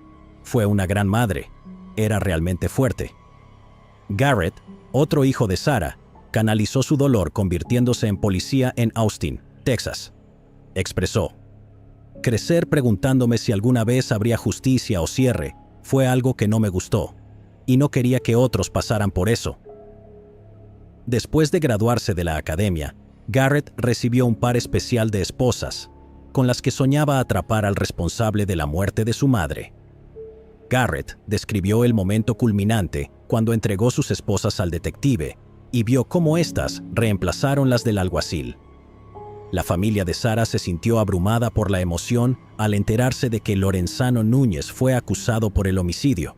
Fue una gran madre. Era realmente fuerte. Garrett, otro hijo de Sarah, canalizó su dolor convirtiéndose en policía en Austin, Texas. Expresó: crecer preguntándome si alguna vez habría justicia o cierre fue algo que no me gustó, y no quería que otros pasaran por eso. Después de graduarse de la academia, Garrett recibió un par especial de esposas, con las que soñaba atrapar al responsable de la muerte de su madre. Garrett describió el momento culminante cuando entregó sus esposas al detective y vio cómo éstas reemplazaron las del alguacil. La familia de Sarah se sintió abrumada por la emoción al enterarse de que Lorenzano Núñez fue acusado por el homicidio.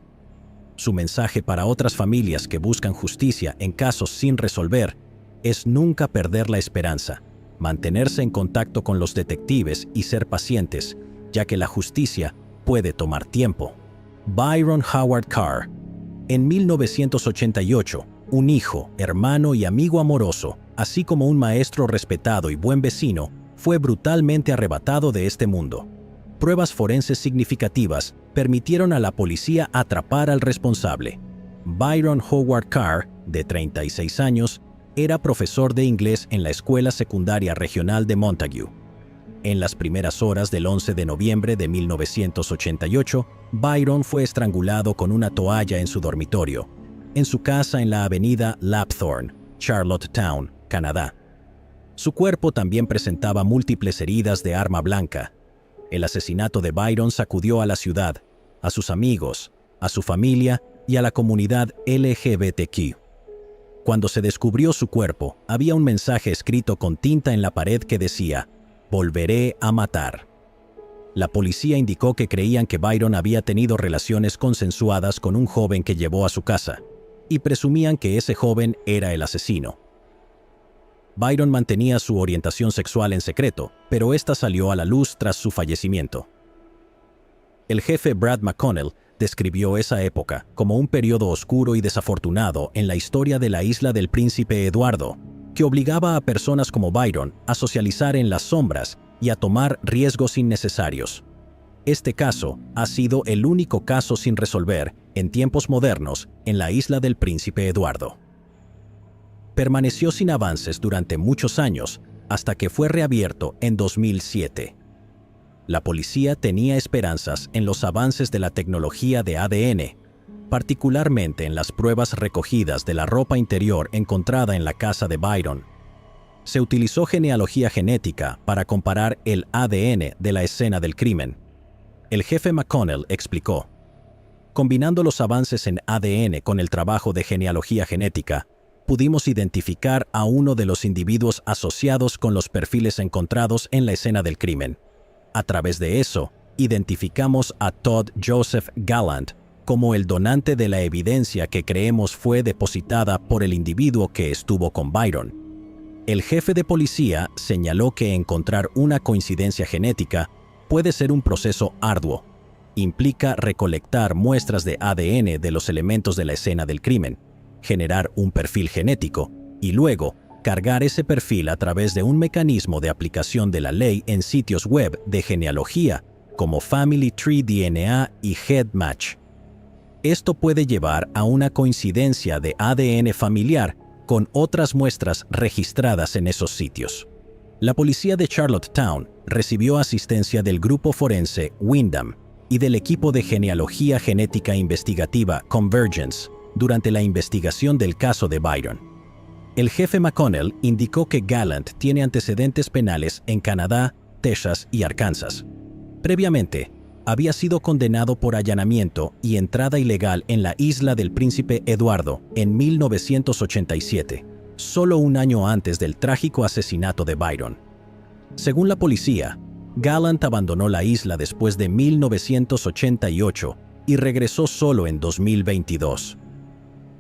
Su mensaje para otras familias que buscan justicia en casos sin resolver es nunca perder la esperanza, mantenerse en contacto con los detectives y ser pacientes, ya que la justicia puede tomar tiempo. Byron Howard Carr. En 1988, un hijo, hermano y amigo amoroso, así como un maestro respetado y buen vecino, fue brutalmente arrebatado de este mundo. Pruebas forenses significativas permitieron a la policía atrapar al responsable. Byron Howard Carr, de 36 años, era profesor de inglés en la Escuela Secundaria Regional de Montague. En las primeras horas del 11 de noviembre de 1988, Byron fue estrangulado con una toalla en su dormitorio, en su casa en la avenida Lapthorne, Charlottetown, Canadá. Su cuerpo también presentaba múltiples heridas de arma blanca. El asesinato de Byron sacudió a la ciudad, a sus amigos, a su familia y a la comunidad LGBTQ. Cuando se descubrió su cuerpo, había un mensaje escrito con tinta en la pared que decía: «Volveré a matar». La policía indicó que creían que Byron había tenido relaciones consensuadas con un joven que llevó a su casa, y presumían que ese joven era el asesino. Byron mantenía su orientación sexual en secreto, pero esta salió a la luz tras su fallecimiento. El jefe Brad McConnell describió esa época como un periodo oscuro y desafortunado en la historia de la isla del Príncipe Eduardo, que obligaba a personas como Byron a socializar en las sombras y a tomar riesgos innecesarios. Este caso ha sido el único caso sin resolver en tiempos modernos en la isla del Príncipe Eduardo. Permaneció sin avances durante muchos años hasta que fue reabierto en 2007. La policía tenía esperanzas en los avances de la tecnología de ADN, particularmente en las pruebas recogidas de la ropa interior encontrada en la casa de Byron. Se utilizó genealogía genética para comparar el ADN de la escena del crimen. El jefe McConnell explicó: combinando los avances en ADN con el trabajo de genealogía genética, pudimos identificar a uno de los individuos asociados con los perfiles encontrados en la escena del crimen. A través de eso, identificamos a Todd Joseph Gallant como el donante de la evidencia que creemos fue depositada por el individuo que estuvo con Byron. El jefe de policía señaló que encontrar una coincidencia genética puede ser un proceso arduo. Implica recolectar muestras de ADN de los elementos de la escena del crimen, generar un perfil genético y luego cargar ese perfil a través de un mecanismo de aplicación de la ley en sitios web de genealogía como Family Tree DNA y GEDmatch. Esto puede llevar a una coincidencia de ADN familiar con otras muestras registradas en esos sitios. La policía de Charlottetown recibió asistencia del grupo forense Windham y del equipo de genealogía genética investigativa Convergence durante la investigación del caso de Byron. El jefe McConnell indicó que Gallant tiene antecedentes penales en Canadá, Texas y Arkansas. Previamente, había sido condenado por allanamiento y entrada ilegal en la isla del Príncipe Eduardo en 1987, solo un año antes del trágico asesinato de Byron. Según la policía, Gallant abandonó la isla después de 1988 y regresó solo en 2022.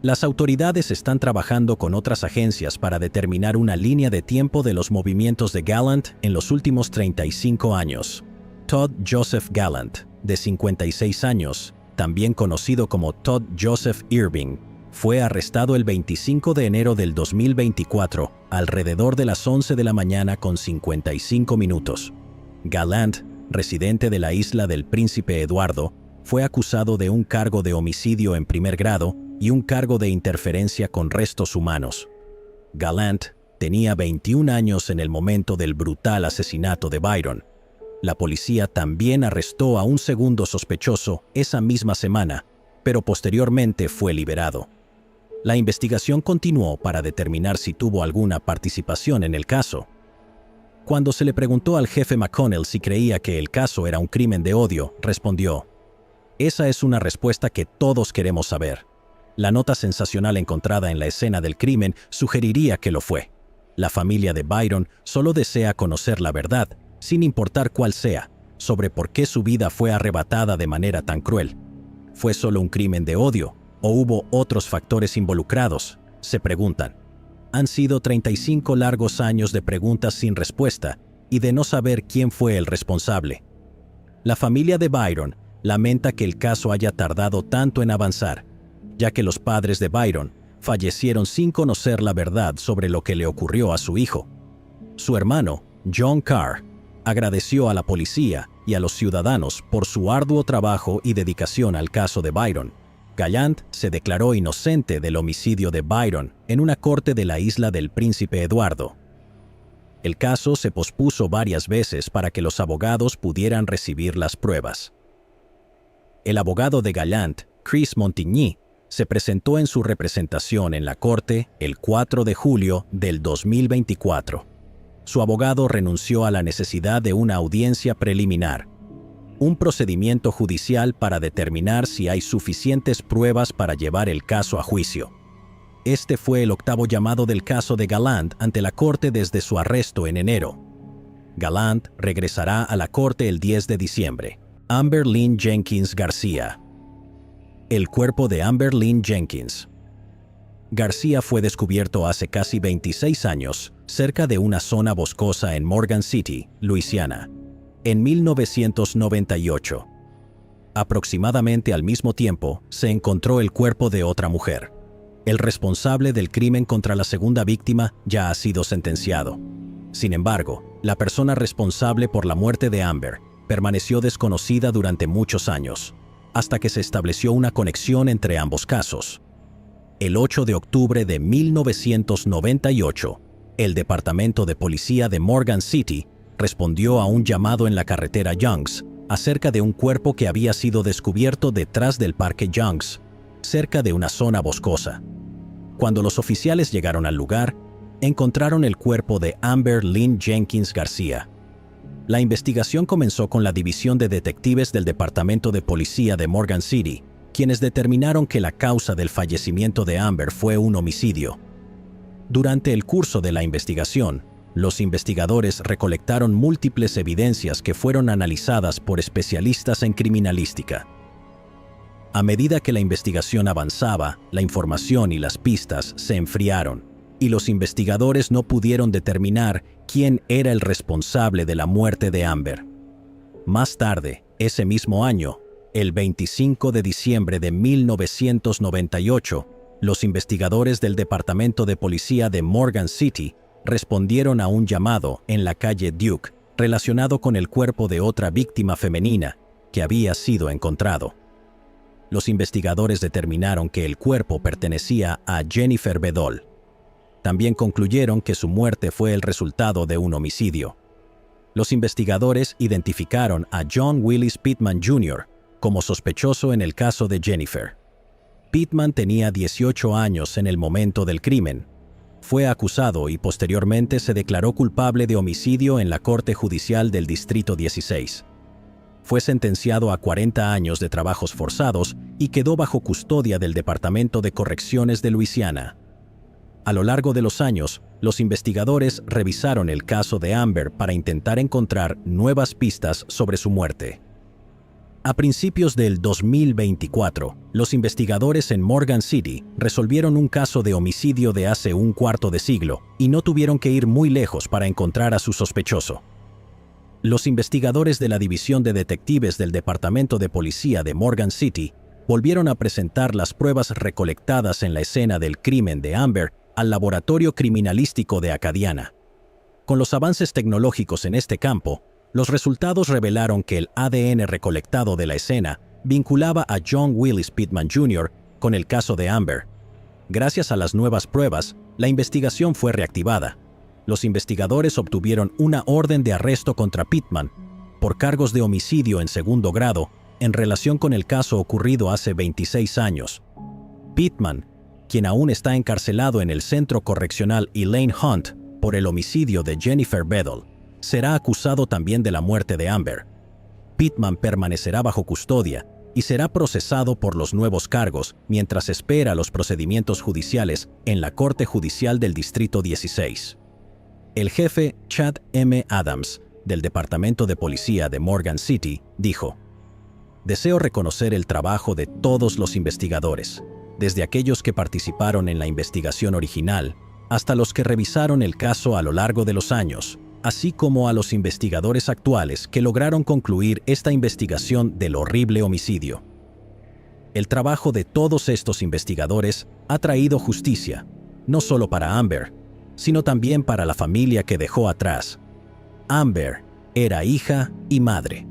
Las autoridades están trabajando con otras agencias para determinar una línea de tiempo de los movimientos de Gallant en los últimos 35 años. Todd Joseph Gallant, de 56 años, también conocido como Todd Joseph Irving, fue arrestado el 25 de enero del 2024, alrededor de las 11 de la mañana con 55 minutos. Gallant, residente de la isla del Príncipe Eduardo, fue acusado de un cargo de homicidio en primer grado y un cargo de interferencia con restos humanos. Gallant tenía 21 años en el momento del brutal asesinato de Byron. La policía también arrestó a un segundo sospechoso esa misma semana, pero posteriormente fue liberado. La investigación continuó para determinar si tuvo alguna participación en el caso. Cuando se le preguntó al jefe McConnell si creía que el caso era un crimen de odio, respondió: "Esa es una respuesta que todos queremos saber. La nota sensacional encontrada en la escena del crimen sugeriría que lo fue. La familia de Byron solo desea conocer la verdad, sin importar cuál sea, sobre por qué su vida fue arrebatada de manera tan cruel. ¿Fue solo un crimen de odio o hubo otros factores involucrados?", se preguntan. Han sido 35 largos años de preguntas sin respuesta y de no saber quién fue el responsable. La familia de Byron lamenta que el caso haya tardado tanto en avanzar, ya que los padres de Byron fallecieron sin conocer la verdad sobre lo que le ocurrió a su hijo. Su hermano, John Carr, agradeció a la policía y a los ciudadanos por su arduo trabajo y dedicación al caso de Byron. Gallant se declaró inocente del homicidio de Byron en una corte de la isla del Príncipe Eduardo. El caso se pospuso varias veces para que los abogados pudieran recibir las pruebas. El abogado de Gallant, Chris Montigny, se presentó en su representación en la corte el 4 de julio del 2024. Su abogado renunció a la necesidad de una audiencia preliminar, un procedimiento judicial para determinar si hay suficientes pruebas para llevar el caso a juicio. Este fue el octavo llamado del caso de Gallant ante la corte desde su arresto en enero. Gallant regresará a la corte el 10 de diciembre. Amber Lynn Jenkins García. El cuerpo de Amber Lynn Jenkins. García fue descubierto hace casi 26 años, cerca de una zona boscosa en Morgan City, Luisiana, en 1998. Aproximadamente al mismo tiempo, se encontró el cuerpo de otra mujer. El responsable del crimen contra la segunda víctima ya ha sido sentenciado. Sin embargo, la persona responsable por la muerte de Amber permaneció desconocida durante muchos años, hasta que se estableció una conexión entre ambos casos. El 8 de octubre de 1998, el Departamento de Policía de Morgan City respondió a un llamado en la carretera Youngs acerca de un cuerpo que había sido descubierto detrás del Parque Youngs, cerca de una zona boscosa. Cuando los oficiales llegaron al lugar, encontraron el cuerpo de Amber Lynn Jenkins García. La investigación comenzó con la División de Detectives del Departamento de Policía de Morgan City, quienes determinaron que la causa del fallecimiento de Amber fue un homicidio. Durante el curso de la investigación, los investigadores recolectaron múltiples evidencias que fueron analizadas por especialistas en criminalística. A medida que la investigación avanzaba, la información y las pistas se enfriaron, y los investigadores no pudieron determinar quién era el responsable de la muerte de Amber. Más tarde, ese mismo año, el 25 de diciembre de 1998, los investigadores del Departamento de Policía de Morgan City respondieron a un llamado en la calle Duke relacionado con el cuerpo de otra víctima femenina que había sido encontrado. Los investigadores determinaron que el cuerpo pertenecía a Jennifer Bedol. También concluyeron que su muerte fue el resultado de un homicidio. Los investigadores identificaron a John Willis Pittman Jr. como sospechoso en el caso de Jennifer. Pittman tenía 18 años en el momento del crimen. Fue acusado y posteriormente se declaró culpable de homicidio en la Corte Judicial del Distrito 16. Fue sentenciado a 40 años de trabajos forzados y quedó bajo custodia del Departamento de Correcciones de Luisiana. A lo largo de los años, los investigadores revisaron el caso de Amber para intentar encontrar nuevas pistas sobre su muerte. A principios del 2024, los investigadores en Morgan City resolvieron un caso de homicidio de hace un cuarto de siglo y no tuvieron que ir muy lejos para encontrar a su sospechoso. Los investigadores de la División de Detectives del Departamento de Policía de Morgan City volvieron a presentar las pruebas recolectadas en la escena del crimen de Amber al Laboratorio Criminalístico de Acadiana. Con los avances tecnológicos en este campo, los resultados revelaron que el ADN recolectado de la escena vinculaba a John Willis Pittman Jr. con el caso de Amber. Gracias a las nuevas pruebas, la investigación fue reactivada. Los investigadores obtuvieron una orden de arresto contra Pittman por cargos de homicidio en segundo grado en relación con el caso ocurrido hace 26 años. Pittman, quien aún está encarcelado en el centro correccional Elaine Hunt por el homicidio de Jennifer Bedell, será acusado también de la muerte de Amber. Pittman permanecerá bajo custodia y será procesado por los nuevos cargos mientras espera los procedimientos judiciales en la Corte Judicial del Distrito 16. El jefe Chad M. Adams, del Departamento de Policía de Morgan City, dijo: «Deseo reconocer el trabajo de todos los investigadores, desde aquellos que participaron en la investigación original hasta los que revisaron el caso a lo largo de los años, así como a los investigadores actuales que lograron concluir esta investigación del horrible homicidio. El trabajo de todos estos investigadores ha traído justicia, no solo para Amber, sino también para la familia que dejó atrás. Amber era hija y madre».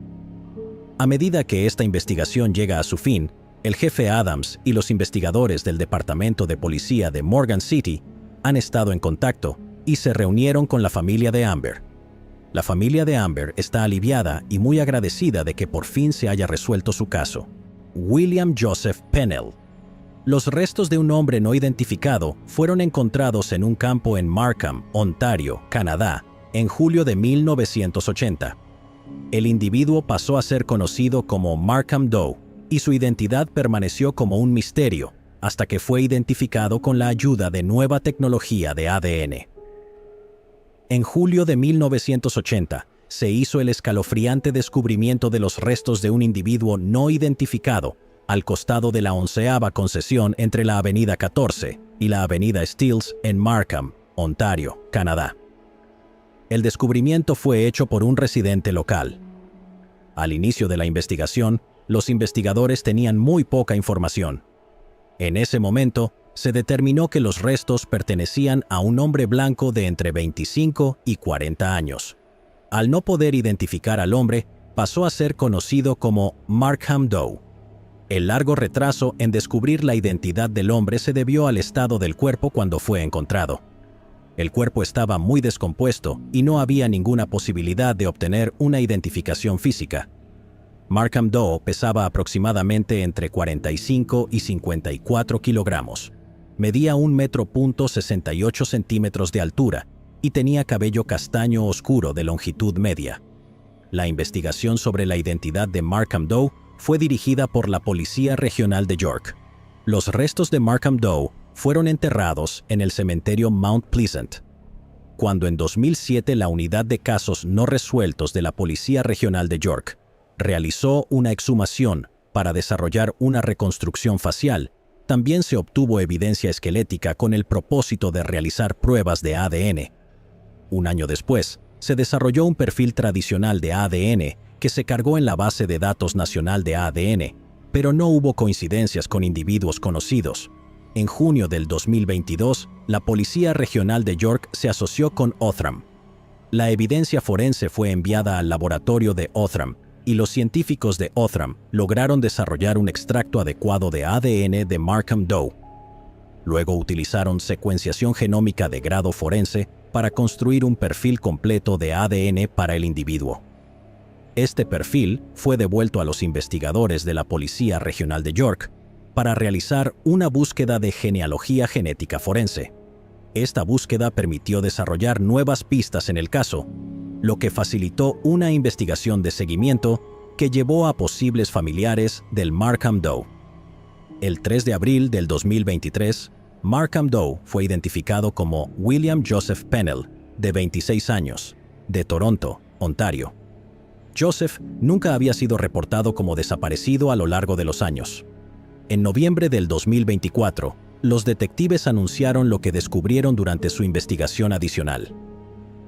A medida que esta investigación llega a su fin, el jefe Adams y los investigadores del Departamento de Policía de Morgan City han estado en contacto y se reunieron con la familia de Amber. La familia de Amber está aliviada y muy agradecida de que por fin se haya resuelto su caso. William Joseph Pennell. Los restos de un hombre no identificado fueron encontrados en un campo en Markham, Ontario, Canadá, en julio de 1980. El individuo pasó a ser conocido como Markham Doe y su identidad permaneció como un misterio hasta que fue identificado con la ayuda de nueva tecnología de ADN. En julio de 1980, se hizo el escalofriante descubrimiento de los restos de un individuo no identificado al costado de la 11ª concesión entre la Avenida 14 y la Avenida Steeles en Markham, Ontario, Canadá. El descubrimiento fue hecho por un residente local. Al inicio de la investigación, los investigadores tenían muy poca información. En ese momento, se determinó que los restos pertenecían a un hombre blanco de entre 25 y 40 años. Al no poder identificar al hombre, pasó a ser conocido como Markham Doe. El largo retraso en descubrir la identidad del hombre se debió al estado del cuerpo cuando fue encontrado. El cuerpo estaba muy descompuesto y no había ninguna posibilidad de obtener una identificación física. Markham Doe pesaba aproximadamente entre 45 y 54 kilogramos. Medía 1,68 centímetros de altura y tenía cabello castaño oscuro de longitud media. La investigación sobre la identidad de Markham Doe fue dirigida por la Policía Regional de York. Los restos de Markham Doe fueron enterrados en el cementerio Mount Pleasant. Cuando en 2007 la Unidad de Casos No Resueltos de la Policía Regional de York realizó una exhumación para desarrollar una reconstrucción facial, también se obtuvo evidencia esquelética con el propósito de realizar pruebas de ADN. Un año después, se desarrolló un perfil tradicional de ADN que se cargó en la base de datos nacional de ADN, pero no hubo coincidencias con individuos conocidos. En junio del 2022, la Policía Regional de York se asoció con Othram. La evidencia forense fue enviada al laboratorio de Othram, y los científicos de Othram lograron desarrollar un extracto adecuado de ADN de Markham Doe. Luego utilizaron secuenciación genómica de grado forense para construir un perfil completo de ADN para el individuo. Este perfil fue devuelto a los investigadores de la Policía Regional de York para realizar una búsqueda de genealogía genética forense. Esta búsqueda permitió desarrollar nuevas pistas en el caso, lo que facilitó una investigación de seguimiento que llevó a posibles familiares del Markham Doe. El 3 de abril del 2023, Markham Doe fue identificado como William Joseph Pennell, de 26 años, de Toronto, Ontario. Joseph nunca había sido reportado como desaparecido a lo largo de los años. En noviembre del 2024, los detectives anunciaron lo que descubrieron durante su investigación adicional.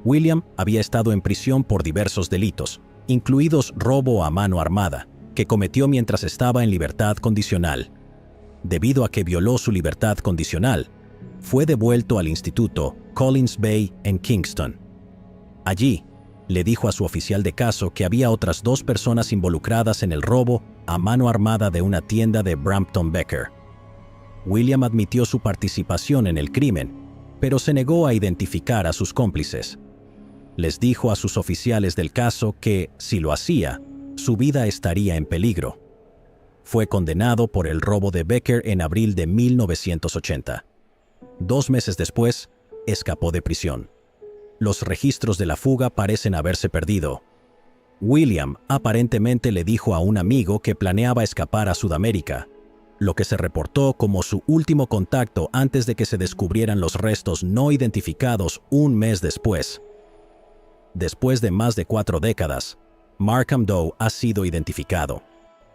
William había estado en prisión por diversos delitos, incluidos robo a mano armada, que cometió mientras estaba en libertad condicional. Debido a que violó su libertad condicional, fue devuelto al instituto Collins Bay en Kingston. Allí, le dijo a su oficial de caso que había otras 2 personas involucradas en el robo a mano armada de una tienda de Brampton Becker. William admitió su participación en el crimen, pero se negó a identificar a sus cómplices. Les dijo a sus oficiales del caso que, si lo hacía, su vida estaría en peligro. Fue condenado por el robo de Becker en abril de 1980. 2 meses después, escapó de prisión. Los registros de la fuga parecen haberse perdido. William aparentemente le dijo a un amigo que planeaba escapar a Sudamérica, lo que se reportó como su último contacto antes de que se descubrieran los restos no identificados un mes después. Después de más de 4 décadas, Markham Doe ha sido identificado.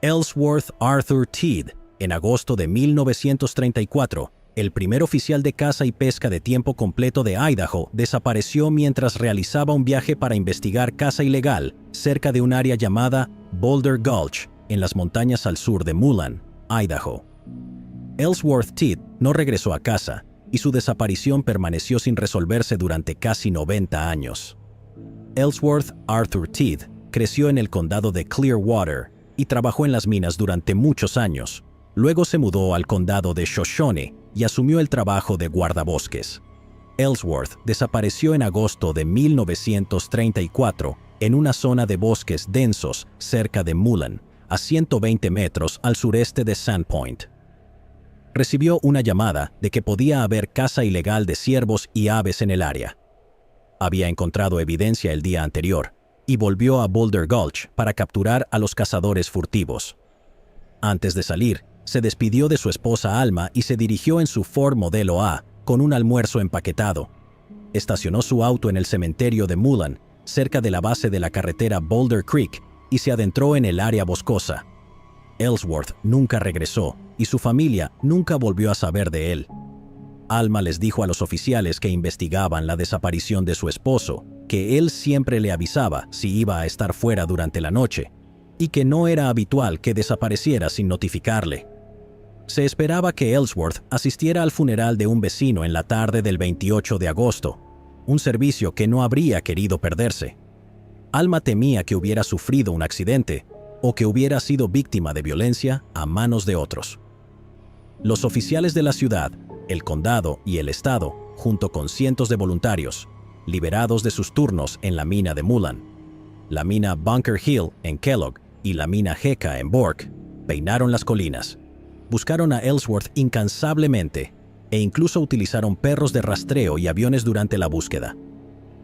Ellsworth Arthur Teed, en agosto de 1934, el primer oficial de caza y pesca de tiempo completo de Idaho, desapareció mientras realizaba un viaje para investigar caza ilegal cerca de un área llamada Boulder Gulch, en las montañas al sur de Mullan, Idaho. Ellsworth Teed no regresó a casa y su desaparición permaneció sin resolverse durante casi 90 años. Ellsworth Arthur Teed creció en el condado de Clearwater y trabajó en las minas durante muchos años. Luego se mudó al condado de Shoshone y asumió el trabajo de guardabosques. Ellsworth desapareció en agosto de 1934 en una zona de bosques densos cerca de Mullan, a 120 metros al sureste de Sandpoint. Recibió una llamada de que podía haber caza ilegal de ciervos y aves en el área. Había encontrado evidencia el día anterior y volvió a Boulder Gulch para capturar a los cazadores furtivos. Antes de salir, se despidió de su esposa Alma y se dirigió en su Ford Modelo A con un almuerzo empaquetado. Estacionó su auto en el cementerio de Mullan, cerca de la base de la carretera Boulder Creek, y se adentró en el área boscosa. Ellsworth nunca regresó y su familia nunca volvió a saber de él. Alma les dijo a los oficiales que investigaban la desaparición de su esposo que él siempre le avisaba si iba a estar fuera durante la noche y que no era habitual que desapareciera sin notificarle. Se esperaba que Ellsworth asistiera al funeral de un vecino en la tarde del 28 de agosto, un servicio que no habría querido perderse. Alma temía que hubiera sufrido un accidente o que hubiera sido víctima de violencia a manos de otros. Los oficiales de la ciudad, el condado y el estado, junto con cientos de voluntarios, liberados de sus turnos en la mina de Mullan, la mina Bunker Hill en Kellogg y la mina Hecka en Bork, peinaron las colinas. Buscaron a Ellsworth incansablemente e incluso utilizaron perros de rastreo y aviones durante la búsqueda.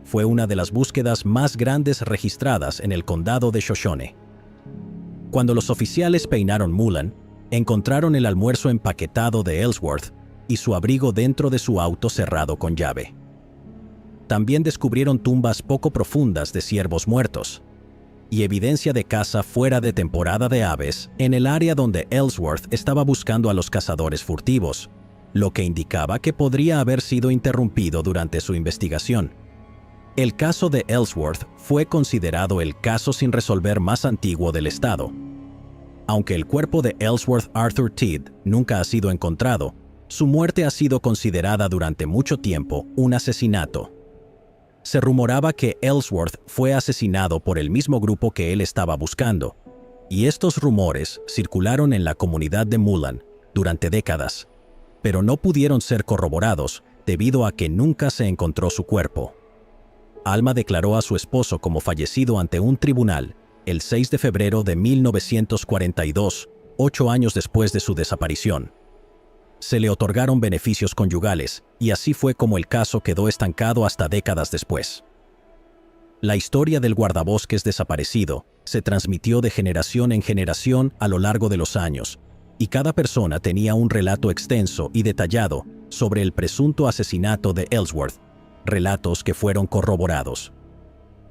Fue una de las búsquedas más grandes registradas en el condado de Shoshone. Cuando los oficiales peinaron Mullan, encontraron el almuerzo empaquetado de Ellsworth y su abrigo dentro de su auto cerrado con llave. También descubrieron tumbas poco profundas de ciervos muertos y evidencia de caza fuera de temporada de aves en el área donde Ellsworth estaba buscando a los cazadores furtivos, lo que indicaba que podría haber sido interrumpido durante su investigación. El caso de Ellsworth fue considerado el caso sin resolver más antiguo del estado. Aunque el cuerpo de Ellsworth Arthur Teed nunca ha sido encontrado, su muerte ha sido considerada durante mucho tiempo un asesinato. Se rumoraba que Ellsworth fue asesinado por el mismo grupo que él estaba buscando, y estos rumores circularon en la comunidad de Mullan durante décadas, pero no pudieron ser corroborados debido a que nunca se encontró su cuerpo. Alma declaró a su esposo como fallecido ante un tribunal el 6 de febrero de 1942, 8 años después de su desaparición. Se le otorgaron beneficios conyugales, y así fue como el caso quedó estancado hasta décadas después. La historia del guardabosques desaparecido se transmitió de generación en generación a lo largo de los años, y cada persona tenía un relato extenso y detallado sobre el presunto asesinato de Ellsworth, relatos que fueron corroborados.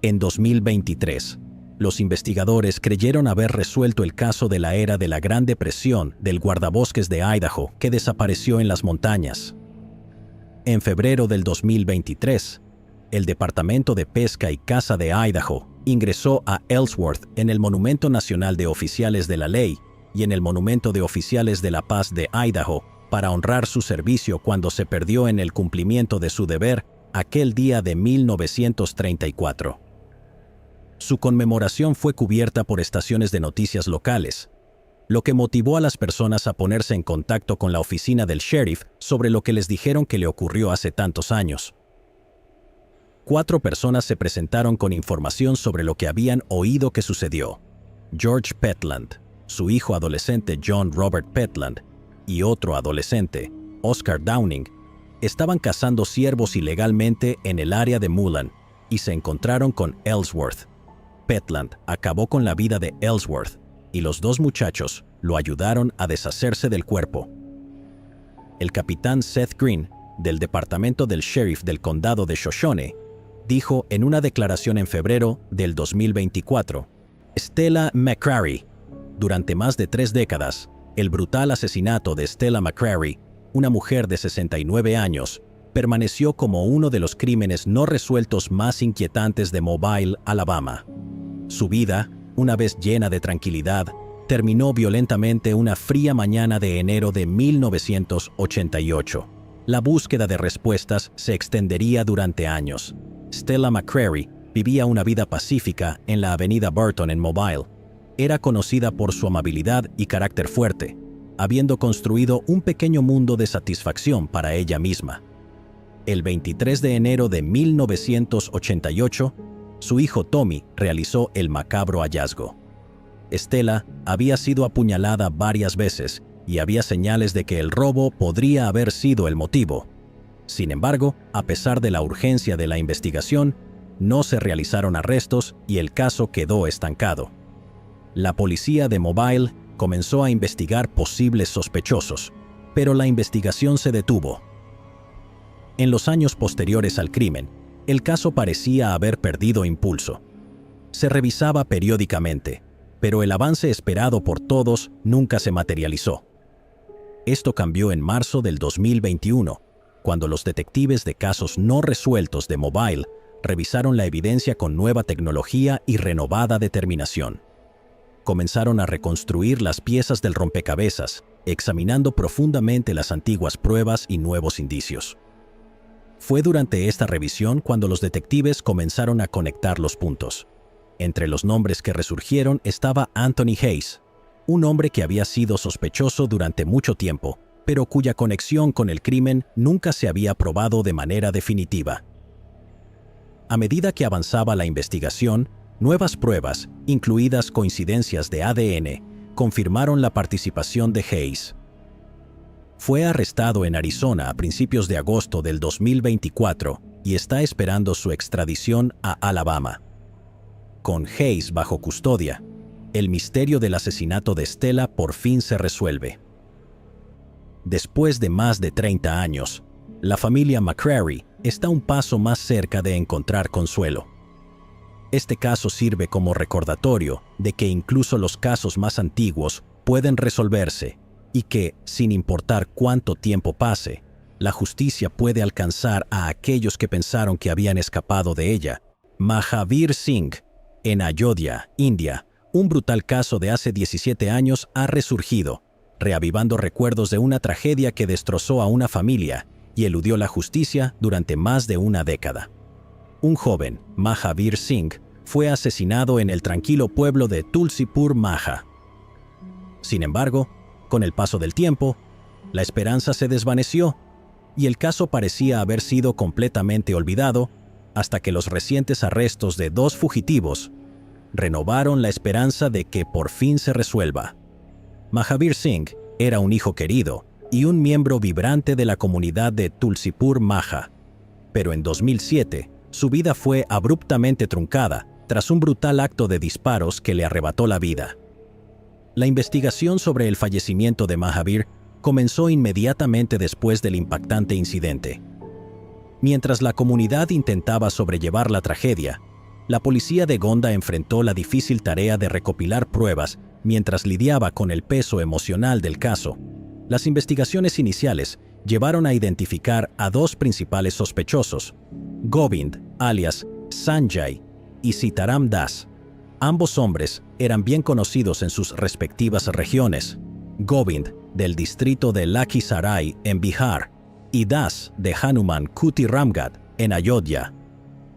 En 2023, los investigadores creyeron haber resuelto el caso de la era de la Gran Depresión del guardabosques de Idaho que desapareció en las montañas. En febrero del 2023, el Departamento de Pesca y Caza de Idaho ingresó a Ellsworth en el Monumento Nacional de Oficiales de la Ley y en el Monumento de Oficiales de la Paz de Idaho para honrar su servicio cuando se perdió en el cumplimiento de su deber aquel día de 1934. Su conmemoración fue cubierta por estaciones de noticias locales, lo que motivó a las personas a ponerse en contacto con la oficina del sheriff sobre lo que les dijeron que le ocurrió hace tantos años. 4 personas se presentaron con información sobre lo que habían oído que sucedió. George Petland, su hijo adolescente John Robert Petland y otro adolescente, Oscar Downing, estaban cazando ciervos ilegalmente en el área de Mullan y se encontraron con Ellsworth. Petland acabó con la vida de Ellsworth y los 2 muchachos lo ayudaron a deshacerse del cuerpo. El capitán Seth Green, del departamento del sheriff del condado de Shoshone, dijo en una declaración en febrero del 2024, Stella McCrary. Durante más de 3 décadas, el brutal asesinato de Stella McCrary, una mujer de 69 años, permaneció como uno de los crímenes no resueltos más inquietantes de Mobile, Alabama. Su vida, una vez llena de tranquilidad, terminó violentamente una fría mañana de enero de 1988. La búsqueda de respuestas se extendería durante años. Stella McCrary vivía una vida pacífica en la avenida Burton en Mobile. Era conocida por su amabilidad y carácter fuerte, habiendo construido un pequeño mundo de satisfacción para ella misma. El 23 de enero de 1988, su hijo Tommy realizó el macabro hallazgo. Stella había sido apuñalada varias veces y había señales de que el robo podría haber sido el motivo. Sin embargo, a pesar de la urgencia de la investigación, no se realizaron arrestos y el caso quedó estancado. La policía de Mobile comenzó a investigar posibles sospechosos, pero la investigación se detuvo. En los años posteriores al crimen, el caso parecía haber perdido impulso. Se revisaba periódicamente, pero el avance esperado por todos nunca se materializó. Esto cambió en marzo del 2021, cuando los detectives de casos no resueltos de Mobile revisaron la evidencia con nueva tecnología y renovada determinación. Comenzaron a reconstruir las piezas del rompecabezas, examinando profundamente las antiguas pruebas y nuevos indicios. Fue durante esta revisión cuando los detectives comenzaron a conectar los puntos. Entre los nombres que resurgieron estaba Anthony Hayes, un hombre que había sido sospechoso durante mucho tiempo, pero cuya conexión con el crimen nunca se había probado de manera definitiva. A medida que avanzaba la investigación, nuevas pruebas, incluidas coincidencias de ADN, confirmaron la participación de Hayes. Fue arrestado en Arizona a principios de agosto del 2024 y está esperando su extradición a Alabama. Con Hayes bajo custodia, el misterio del asesinato de Stella por fin se resuelve. Después de más de 30 años, la familia McCrary está un paso más cerca de encontrar consuelo. Este caso sirve como recordatorio de que incluso los casos más antiguos pueden resolverse y que, sin importar cuánto tiempo pase, la justicia puede alcanzar a aquellos que pensaron que habían escapado de ella. Mahavir Singh, en Ayodhya, India, un brutal caso de hace 17 años ha resurgido, reavivando recuerdos de una tragedia que destrozó a una familia y eludió la justicia durante más de una década. Un joven, Mahavir Singh, fue asesinado en el tranquilo pueblo de Tulsipur Maha. Sin embargo, con el paso del tiempo, la esperanza se desvaneció y el caso parecía haber sido completamente olvidado hasta que los recientes arrestos de 2 fugitivos renovaron la esperanza de que por fin se resuelva. Mahavir Singh era un hijo querido y un miembro vibrante de la comunidad de Tulsipur Maha, pero en 2007 su vida fue abruptamente truncada tras un brutal acto de disparos que le arrebató la vida. La investigación sobre el fallecimiento de Mahavir comenzó inmediatamente después del impactante incidente. Mientras la comunidad intentaba sobrellevar la tragedia, la policía de Gonda enfrentó la difícil tarea de recopilar pruebas mientras lidiaba con el peso emocional del caso. Las investigaciones iniciales llevaron a identificar a dos principales sospechosos, Govind, alias Sanjay, y Sitaram Das. Ambos hombres eran bien conocidos en sus respectivas regiones. Govind, del distrito de Lakhisarai, en Bihar, y Das, de Hanuman Kuti Ramgarh, en Ayodhya.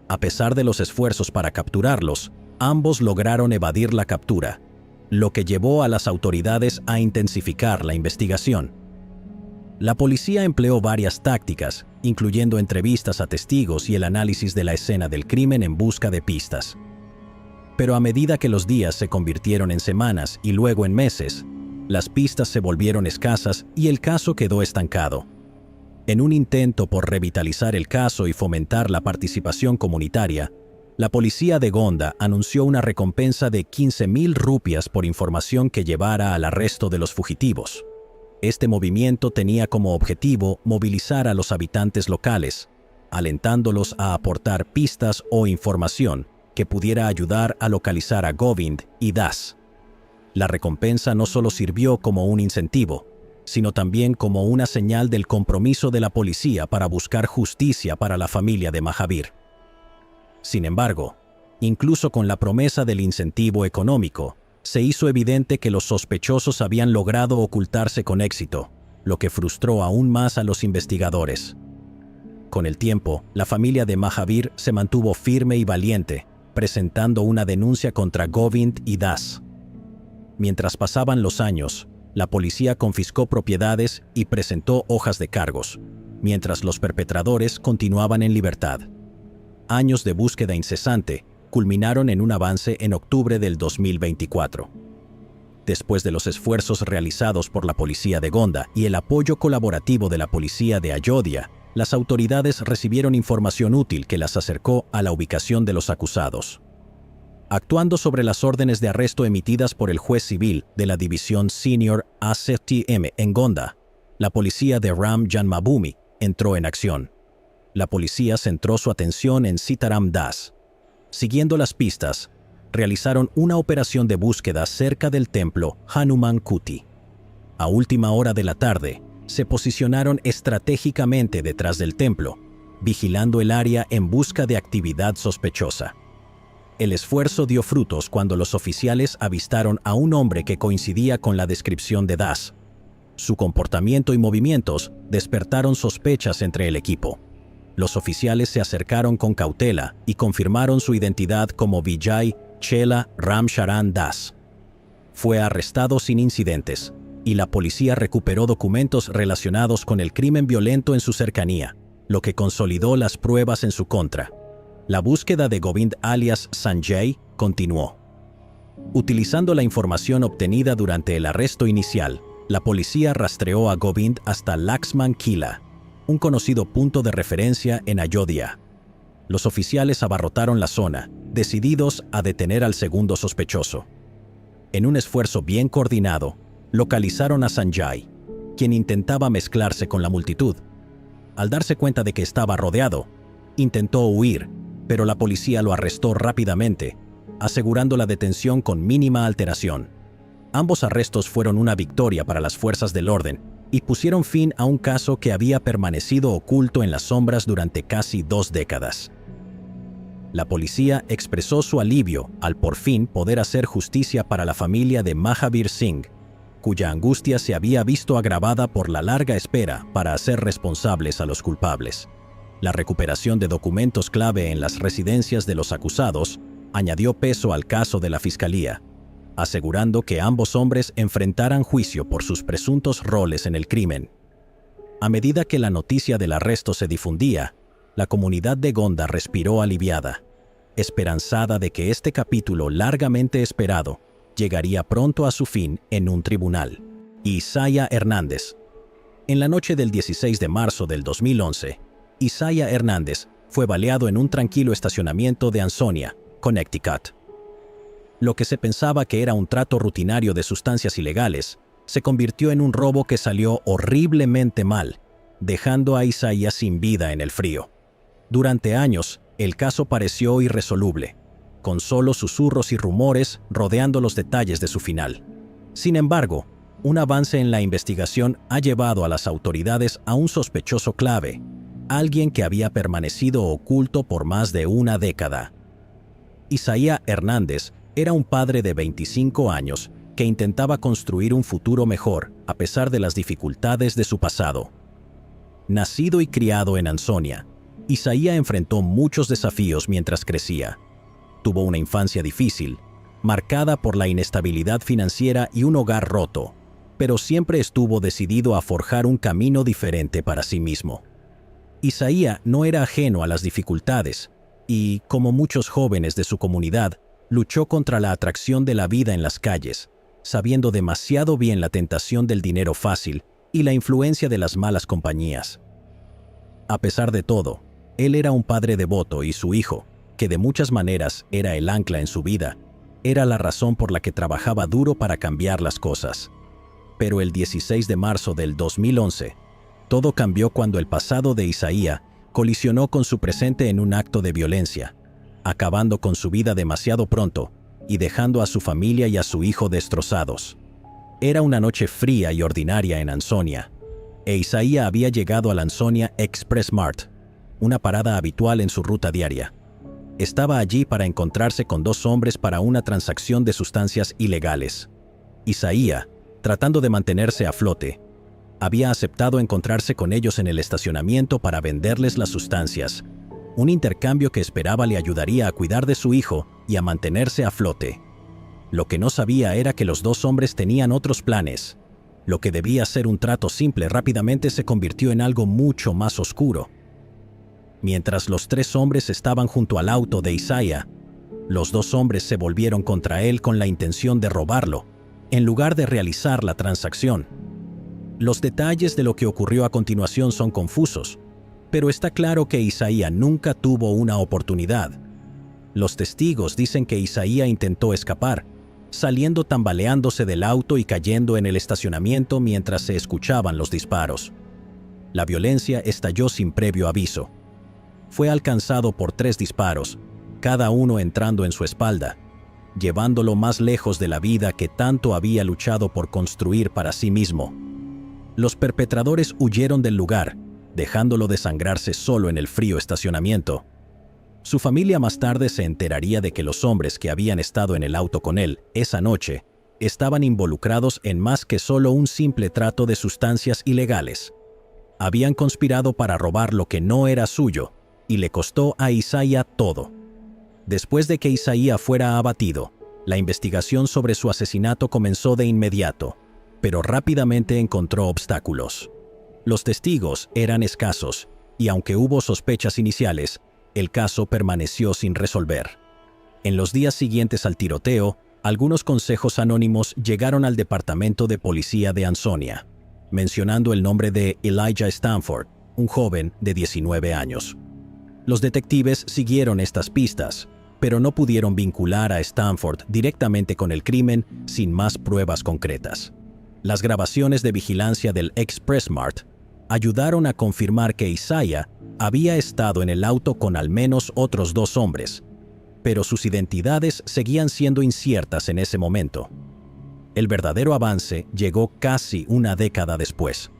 A pesar de los esfuerzos para capturarlos, ambos lograron evadir la captura, lo que llevó a las autoridades a intensificar la investigación. La policía empleó varias tácticas, incluyendo entrevistas a testigos y el análisis de la escena del crimen en busca de pistas. Pero a medida que los días se convirtieron en semanas y luego en meses, las pistas se volvieron escasas y el caso quedó estancado. En un intento por revitalizar el caso y fomentar la participación comunitaria, la policía de Gonda anunció una recompensa de 15,000 rupias por información que llevara al arresto de los fugitivos. Este movimiento tenía como objetivo movilizar a los habitantes locales, alentándolos a aportar pistas o información que pudiera ayudar a localizar a Govind y Das. La recompensa no solo sirvió como un incentivo, sino también como una señal del compromiso de la policía para buscar justicia para la familia de Mahavir. Sin embargo, incluso con la promesa del incentivo económico, se hizo evidente que los sospechosos habían logrado ocultarse con éxito, lo que frustró aún más a los investigadores. Con el tiempo, la familia de Mahavir se mantuvo firme y valiente, presentando una denuncia contra Govind y Das. Mientras pasaban los años, la policía confiscó propiedades y presentó hojas de cargos, mientras los perpetradores continuaban en libertad. Años de búsqueda incesante culminaron en un avance en octubre del 2024. Después de los esfuerzos realizados por la policía de Gonda y el apoyo colaborativo de la policía de Ayodhya, las autoridades recibieron información útil que las acercó a la ubicación de los acusados. Actuando sobre las órdenes de arresto emitidas por el juez civil de la división Senior ACTM en Gonda, la policía de Ram Janmabhoomi entró en acción. La policía centró su atención en Sitaram Das. Siguiendo las pistas, realizaron una operación de búsqueda cerca del templo Hanuman Kuti. A última hora de la tarde, se posicionaron estratégicamente detrás del templo, vigilando el área en busca de actividad sospechosa. El esfuerzo dio frutos cuando los oficiales avistaron a un hombre que coincidía con la descripción de Das. Su comportamiento y movimientos despertaron sospechas entre el equipo. Los oficiales se acercaron con cautela y confirmaron su identidad como Vijay Chela Ramcharan Das. Fue arrestado sin incidentes, y la policía recuperó documentos relacionados con el crimen violento en su cercanía, lo que consolidó las pruebas en su contra. La búsqueda de Govind alias Sanjay continuó. Utilizando la información obtenida durante el arresto inicial, la policía rastreó a Govind hasta Laxman Kila, un conocido punto de referencia en Ayodhya. Los oficiales abarrotaron la zona, decididos a detener al segundo sospechoso. En un esfuerzo bien coordinado, localizaron a Sanjay, quien intentaba mezclarse con la multitud. Al darse cuenta de que estaba rodeado, intentó huir, pero la policía lo arrestó rápidamente, asegurando la detención con mínima alteración. Ambos arrestos fueron una victoria para las fuerzas del orden y pusieron fin a un caso que había permanecido oculto en las sombras durante casi 2 décadas. La policía expresó su alivio al por fin poder hacer justicia para la familia de Mahavir Singh, cuya angustia se había visto agravada por la larga espera para hacer responsables a los culpables. La recuperación de documentos clave en las residencias de los acusados añadió peso al caso de la fiscalía, asegurando que ambos hombres enfrentaran juicio por sus presuntos roles en el crimen. A medida que la noticia del arresto se difundía, la comunidad de Gonda respiró aliviada, esperanzada de que este capítulo largamente esperado llegaría pronto a su fin en un tribunal. Isaiah Hernández. En la noche del 16 de marzo del 2011, Isaiah Hernández fue baleado en un tranquilo estacionamiento de Ansonia, Connecticut. Lo que se pensaba que era un trato rutinario de sustancias ilegales, se convirtió en un robo que salió horriblemente mal, dejando a Isaiah sin vida en el frío. Durante años, el caso pareció irresoluble, con solo susurros y rumores rodeando los detalles de su final. Sin embargo, Un avance en la investigación ha llevado a las autoridades a un sospechoso clave, alguien que había permanecido oculto por más de una década. Isaías Hernández era un padre de 25 años que intentaba construir un futuro mejor a pesar de las dificultades de su pasado. Nacido y criado en Ansonia, Isaías enfrentó muchos desafíos mientras crecía. Tuvo una infancia difícil, marcada por la inestabilidad financiera y un hogar roto, pero siempre estuvo decidido a forjar un camino diferente para sí mismo. Isaías no era ajeno a las dificultades y, como muchos jóvenes de su comunidad, luchó contra la atracción de la vida en las calles, sabiendo demasiado bien la tentación del dinero fácil y la influencia de las malas compañías. A pesar de todo, él era un padre devoto y su hijo, que de muchas maneras era el ancla en su vida, era la razón por la que trabajaba duro para cambiar las cosas. Pero el 16 de marzo del 2011, todo cambió cuando el pasado de Isaías colisionó con su presente en un acto de violencia, acabando con su vida demasiado pronto y dejando a su familia y a su hijo destrozados. Era una noche fría y ordinaria en Ansonia, e Isaías había llegado al Ansonia Express Mart, una parada habitual en su ruta diaria. Estaba allí para encontrarse con dos hombres para una transacción de sustancias ilegales. Isaías, tratando de mantenerse a flote, había aceptado encontrarse con ellos en el estacionamiento para venderles las sustancias, un intercambio que esperaba le ayudaría a cuidar de su hijo y a mantenerse a flote. Lo que no sabía era que los dos hombres tenían otros planes. Lo que debía ser un trato simple rápidamente se convirtió en algo mucho más oscuro. Mientras los tres hombres estaban junto al auto de Isaías, los dos hombres se volvieron contra él con la intención de robarlo, en lugar de realizar la transacción. Los detalles de lo que ocurrió a continuación son confusos, pero está claro que Isaías nunca tuvo una oportunidad. Los testigos dicen que Isaías intentó escapar, saliendo tambaleándose del auto y cayendo en el estacionamiento mientras se escuchaban los disparos. La violencia estalló sin previo aviso. Fue alcanzado por 3 disparos, cada uno entrando en su espalda, llevándolo más lejos de la vida que tanto había luchado por construir para sí mismo. Los perpetradores huyeron del lugar, dejándolo desangrarse solo en el frío estacionamiento. Su familia más tarde se enteraría de que los hombres que habían estado en el auto con él esa noche estaban involucrados en más que solo un simple trato de sustancias ilegales. Habían conspirado para robar lo que no era suyo y le costó a Isaías todo. Después de que Isaías fuera abatido, la investigación sobre su asesinato comenzó de inmediato, pero rápidamente encontró obstáculos. Los testigos eran escasos y aunque hubo sospechas iniciales, el caso permaneció sin resolver. En los días siguientes al tiroteo, algunos consejos anónimos llegaron al departamento de policía de Ansonia, mencionando el nombre de Elijah Stanford, un joven de 19 años. Los detectives siguieron estas pistas, pero no pudieron vincular a Stanford directamente con el crimen sin más pruebas concretas. Las grabaciones de vigilancia del Express Mart ayudaron a confirmar que Isaías había estado en el auto con al menos otros 2 hombres, pero sus identidades seguían siendo inciertas en ese momento. El verdadero avance llegó casi una década después.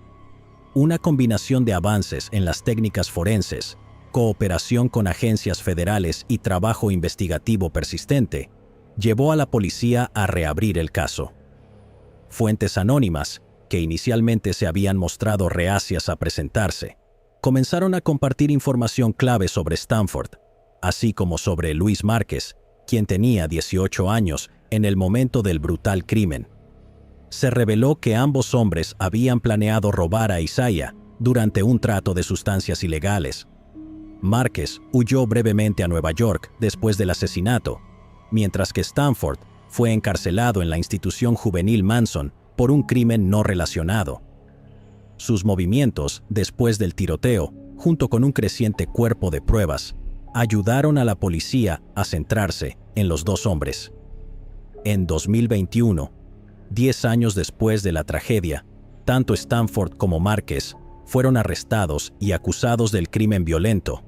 Una combinación de avances en las técnicas forenses, cooperación con agencias federales y trabajo investigativo persistente llevó a la policía a reabrir el caso. Fuentes anónimas, que inicialmente se habían mostrado reacias a presentarse, comenzaron a compartir información clave sobre Stanford, así como sobre Luis Márquez, quien tenía 18 años en el momento del brutal crimen. Se reveló que ambos hombres habían planeado robar a Isaías durante un trato de sustancias ilegales. Márquez huyó brevemente a Nueva York después del asesinato, mientras que Stanford fue encarcelado en la institución juvenil Manson por un crimen no relacionado. Sus movimientos después del tiroteo, junto con un creciente cuerpo de pruebas, ayudaron a la policía a centrarse en los 2 hombres. En 2021, 10 años después de la tragedia, tanto Stanford como Márquez fueron arrestados y acusados del crimen violento,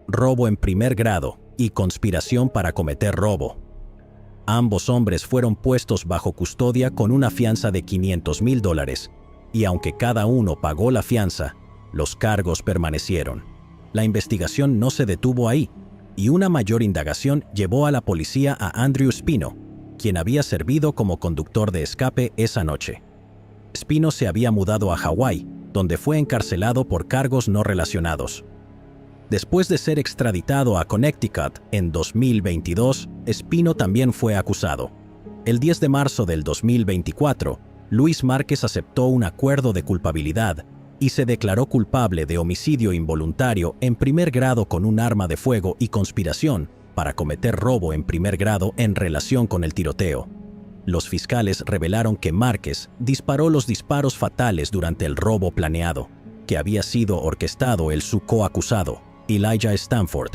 robo en primer grado y conspiración para cometer robo. Ambos hombres fueron puestos bajo custodia con una fianza de $500,000, y aunque cada uno pagó la fianza, los cargos permanecieron. La investigación no se detuvo ahí, y una mayor indagación llevó a la policía a Andrew Spino, quien había servido como conductor de escape esa noche. Spino se había mudado a Hawái, donde fue encarcelado por cargos no relacionados. Después de ser extraditado a Connecticut en 2022, Spino también fue acusado. El 10 de marzo del 2024, Luis Márquez aceptó un acuerdo de culpabilidad y se declaró culpable de homicidio involuntario en primer grado con un arma de fuego y conspiración para cometer robo en primer grado en relación con el tiroteo. Los fiscales revelaron que Márquez disparó los disparos fatales durante el robo planeado, que había sido orquestado su coacusado, Elijah Stanford.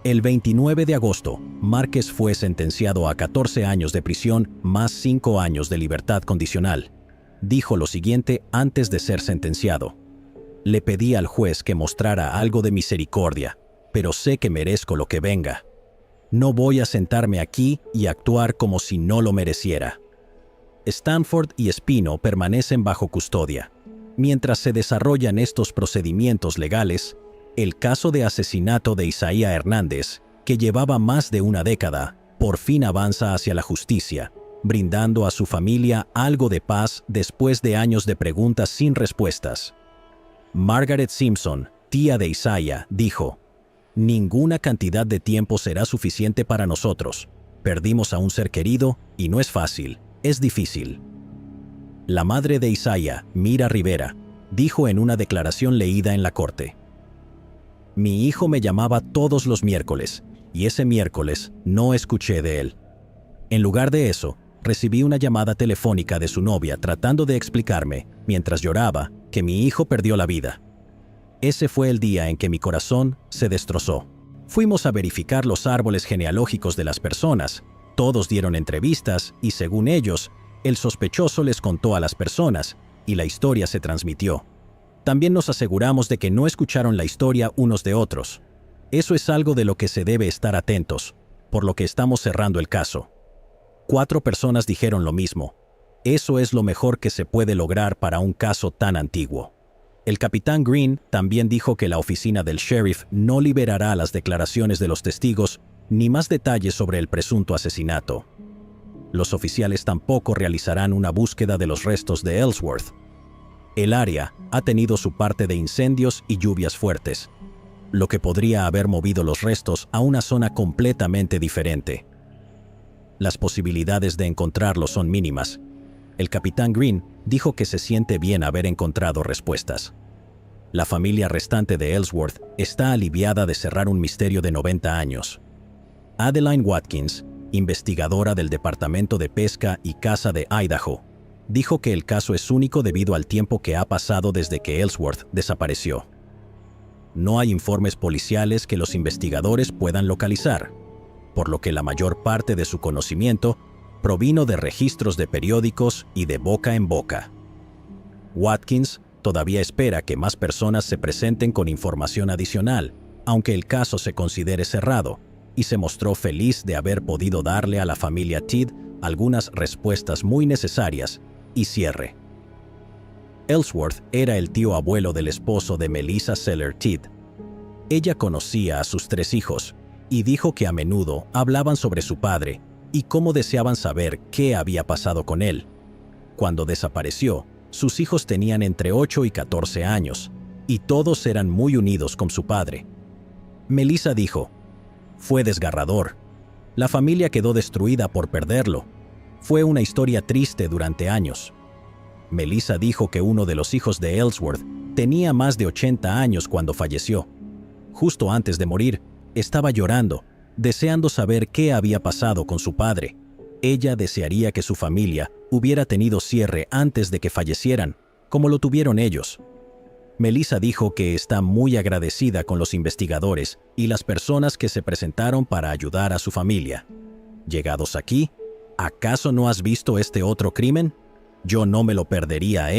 El 29 de agosto, Márquez fue sentenciado a 14 años de prisión más 5 años de libertad condicional. Dijo lo siguiente antes de ser sentenciado: «Le pedí al juez que mostrara algo de misericordia, pero sé que merezco lo que venga. No voy a sentarme aquí y actuar como si no lo mereciera». Stanford y Spino permanecen bajo custodia. Mientras se desarrollan estos procedimientos legales, el caso de asesinato de Isaías Hernández, que llevaba más de una década, por fin avanza hacia la justicia, brindando a su familia algo de paz después de años de preguntas sin respuestas. Margaret Simpson, tía de Isaías, dijo: «Ninguna cantidad de tiempo será suficiente para nosotros. Perdimos a un ser querido y no es fácil, es difícil». La madre de Isaías, Mira Rivera, dijo en una declaración leída en la corte: «Mi hijo me llamaba todos los miércoles, y ese miércoles no escuché de él. En lugar de eso, recibí una llamada telefónica de su novia tratando de explicarme, mientras lloraba, que mi hijo perdió la vida. Ese fue el día en que mi corazón se destrozó. Fuimos a verificar los árboles genealógicos de las personas, todos dieron entrevistas y, según ellos, el sospechoso les contó a las personas, y la historia se transmitió. También nos aseguramos de que no escucharon la historia unos de otros. Eso es algo de lo que se debe estar atentos, por lo que estamos cerrando el caso». 4 personas dijeron lo mismo. Eso es lo mejor que se puede lograr para un caso tan antiguo. El capitán Green también dijo que la oficina del sheriff no liberará las declaraciones de los testigos ni más detalles sobre el presunto asesinato. Los oficiales tampoco realizarán una búsqueda de los restos de Ellsworth. El área ha tenido su parte de incendios y lluvias fuertes, lo que podría haber movido los restos a una zona completamente diferente. Las posibilidades de encontrarlos son mínimas. El capitán Green dijo que se siente bien haber encontrado respuestas. La familia restante de Ellsworth está aliviada de cerrar un misterio de 90 años. Adeline Watkins, investigadora del Departamento de Pesca y Caza de Idaho, dijo que el caso es único debido al tiempo que ha pasado desde que Ellsworth desapareció. No hay informes policiales que los investigadores puedan localizar, por lo que la mayor parte de su conocimiento provino de registros de periódicos y de boca en boca. Watkins todavía espera que más personas se presenten con información adicional, aunque el caso se considere cerrado, y se mostró feliz de haber podido darle a la familia Tidd algunas respuestas muy necesarias y cierre. Ellsworth era el tío abuelo del esposo de Melissa Seller Tidd. Ella conocía a sus 3 hijos y dijo que a menudo hablaban sobre su padre y cómo deseaban saber qué había pasado con él. Cuando desapareció, sus hijos tenían entre 8 y 14 años, y todos eran muy unidos con su padre. Melissa dijo: «Fue desgarrador. La familia quedó destruida por perderlo. Fue una historia triste durante años». Melissa dijo que uno de los hijos de Ellsworth tenía más de 80 años cuando falleció. Justo antes de morir, estaba llorando, deseando saber qué había pasado con su padre. Ella desearía que su familia hubiera tenido cierre antes de que fallecieran, como lo tuvieron ellos. Melissa dijo que está muy agradecida con los investigadores y las personas que se presentaron para ayudar a su familia. Llegados aquí, ¿acaso no has visto este otro crimen? Yo no me lo perdería,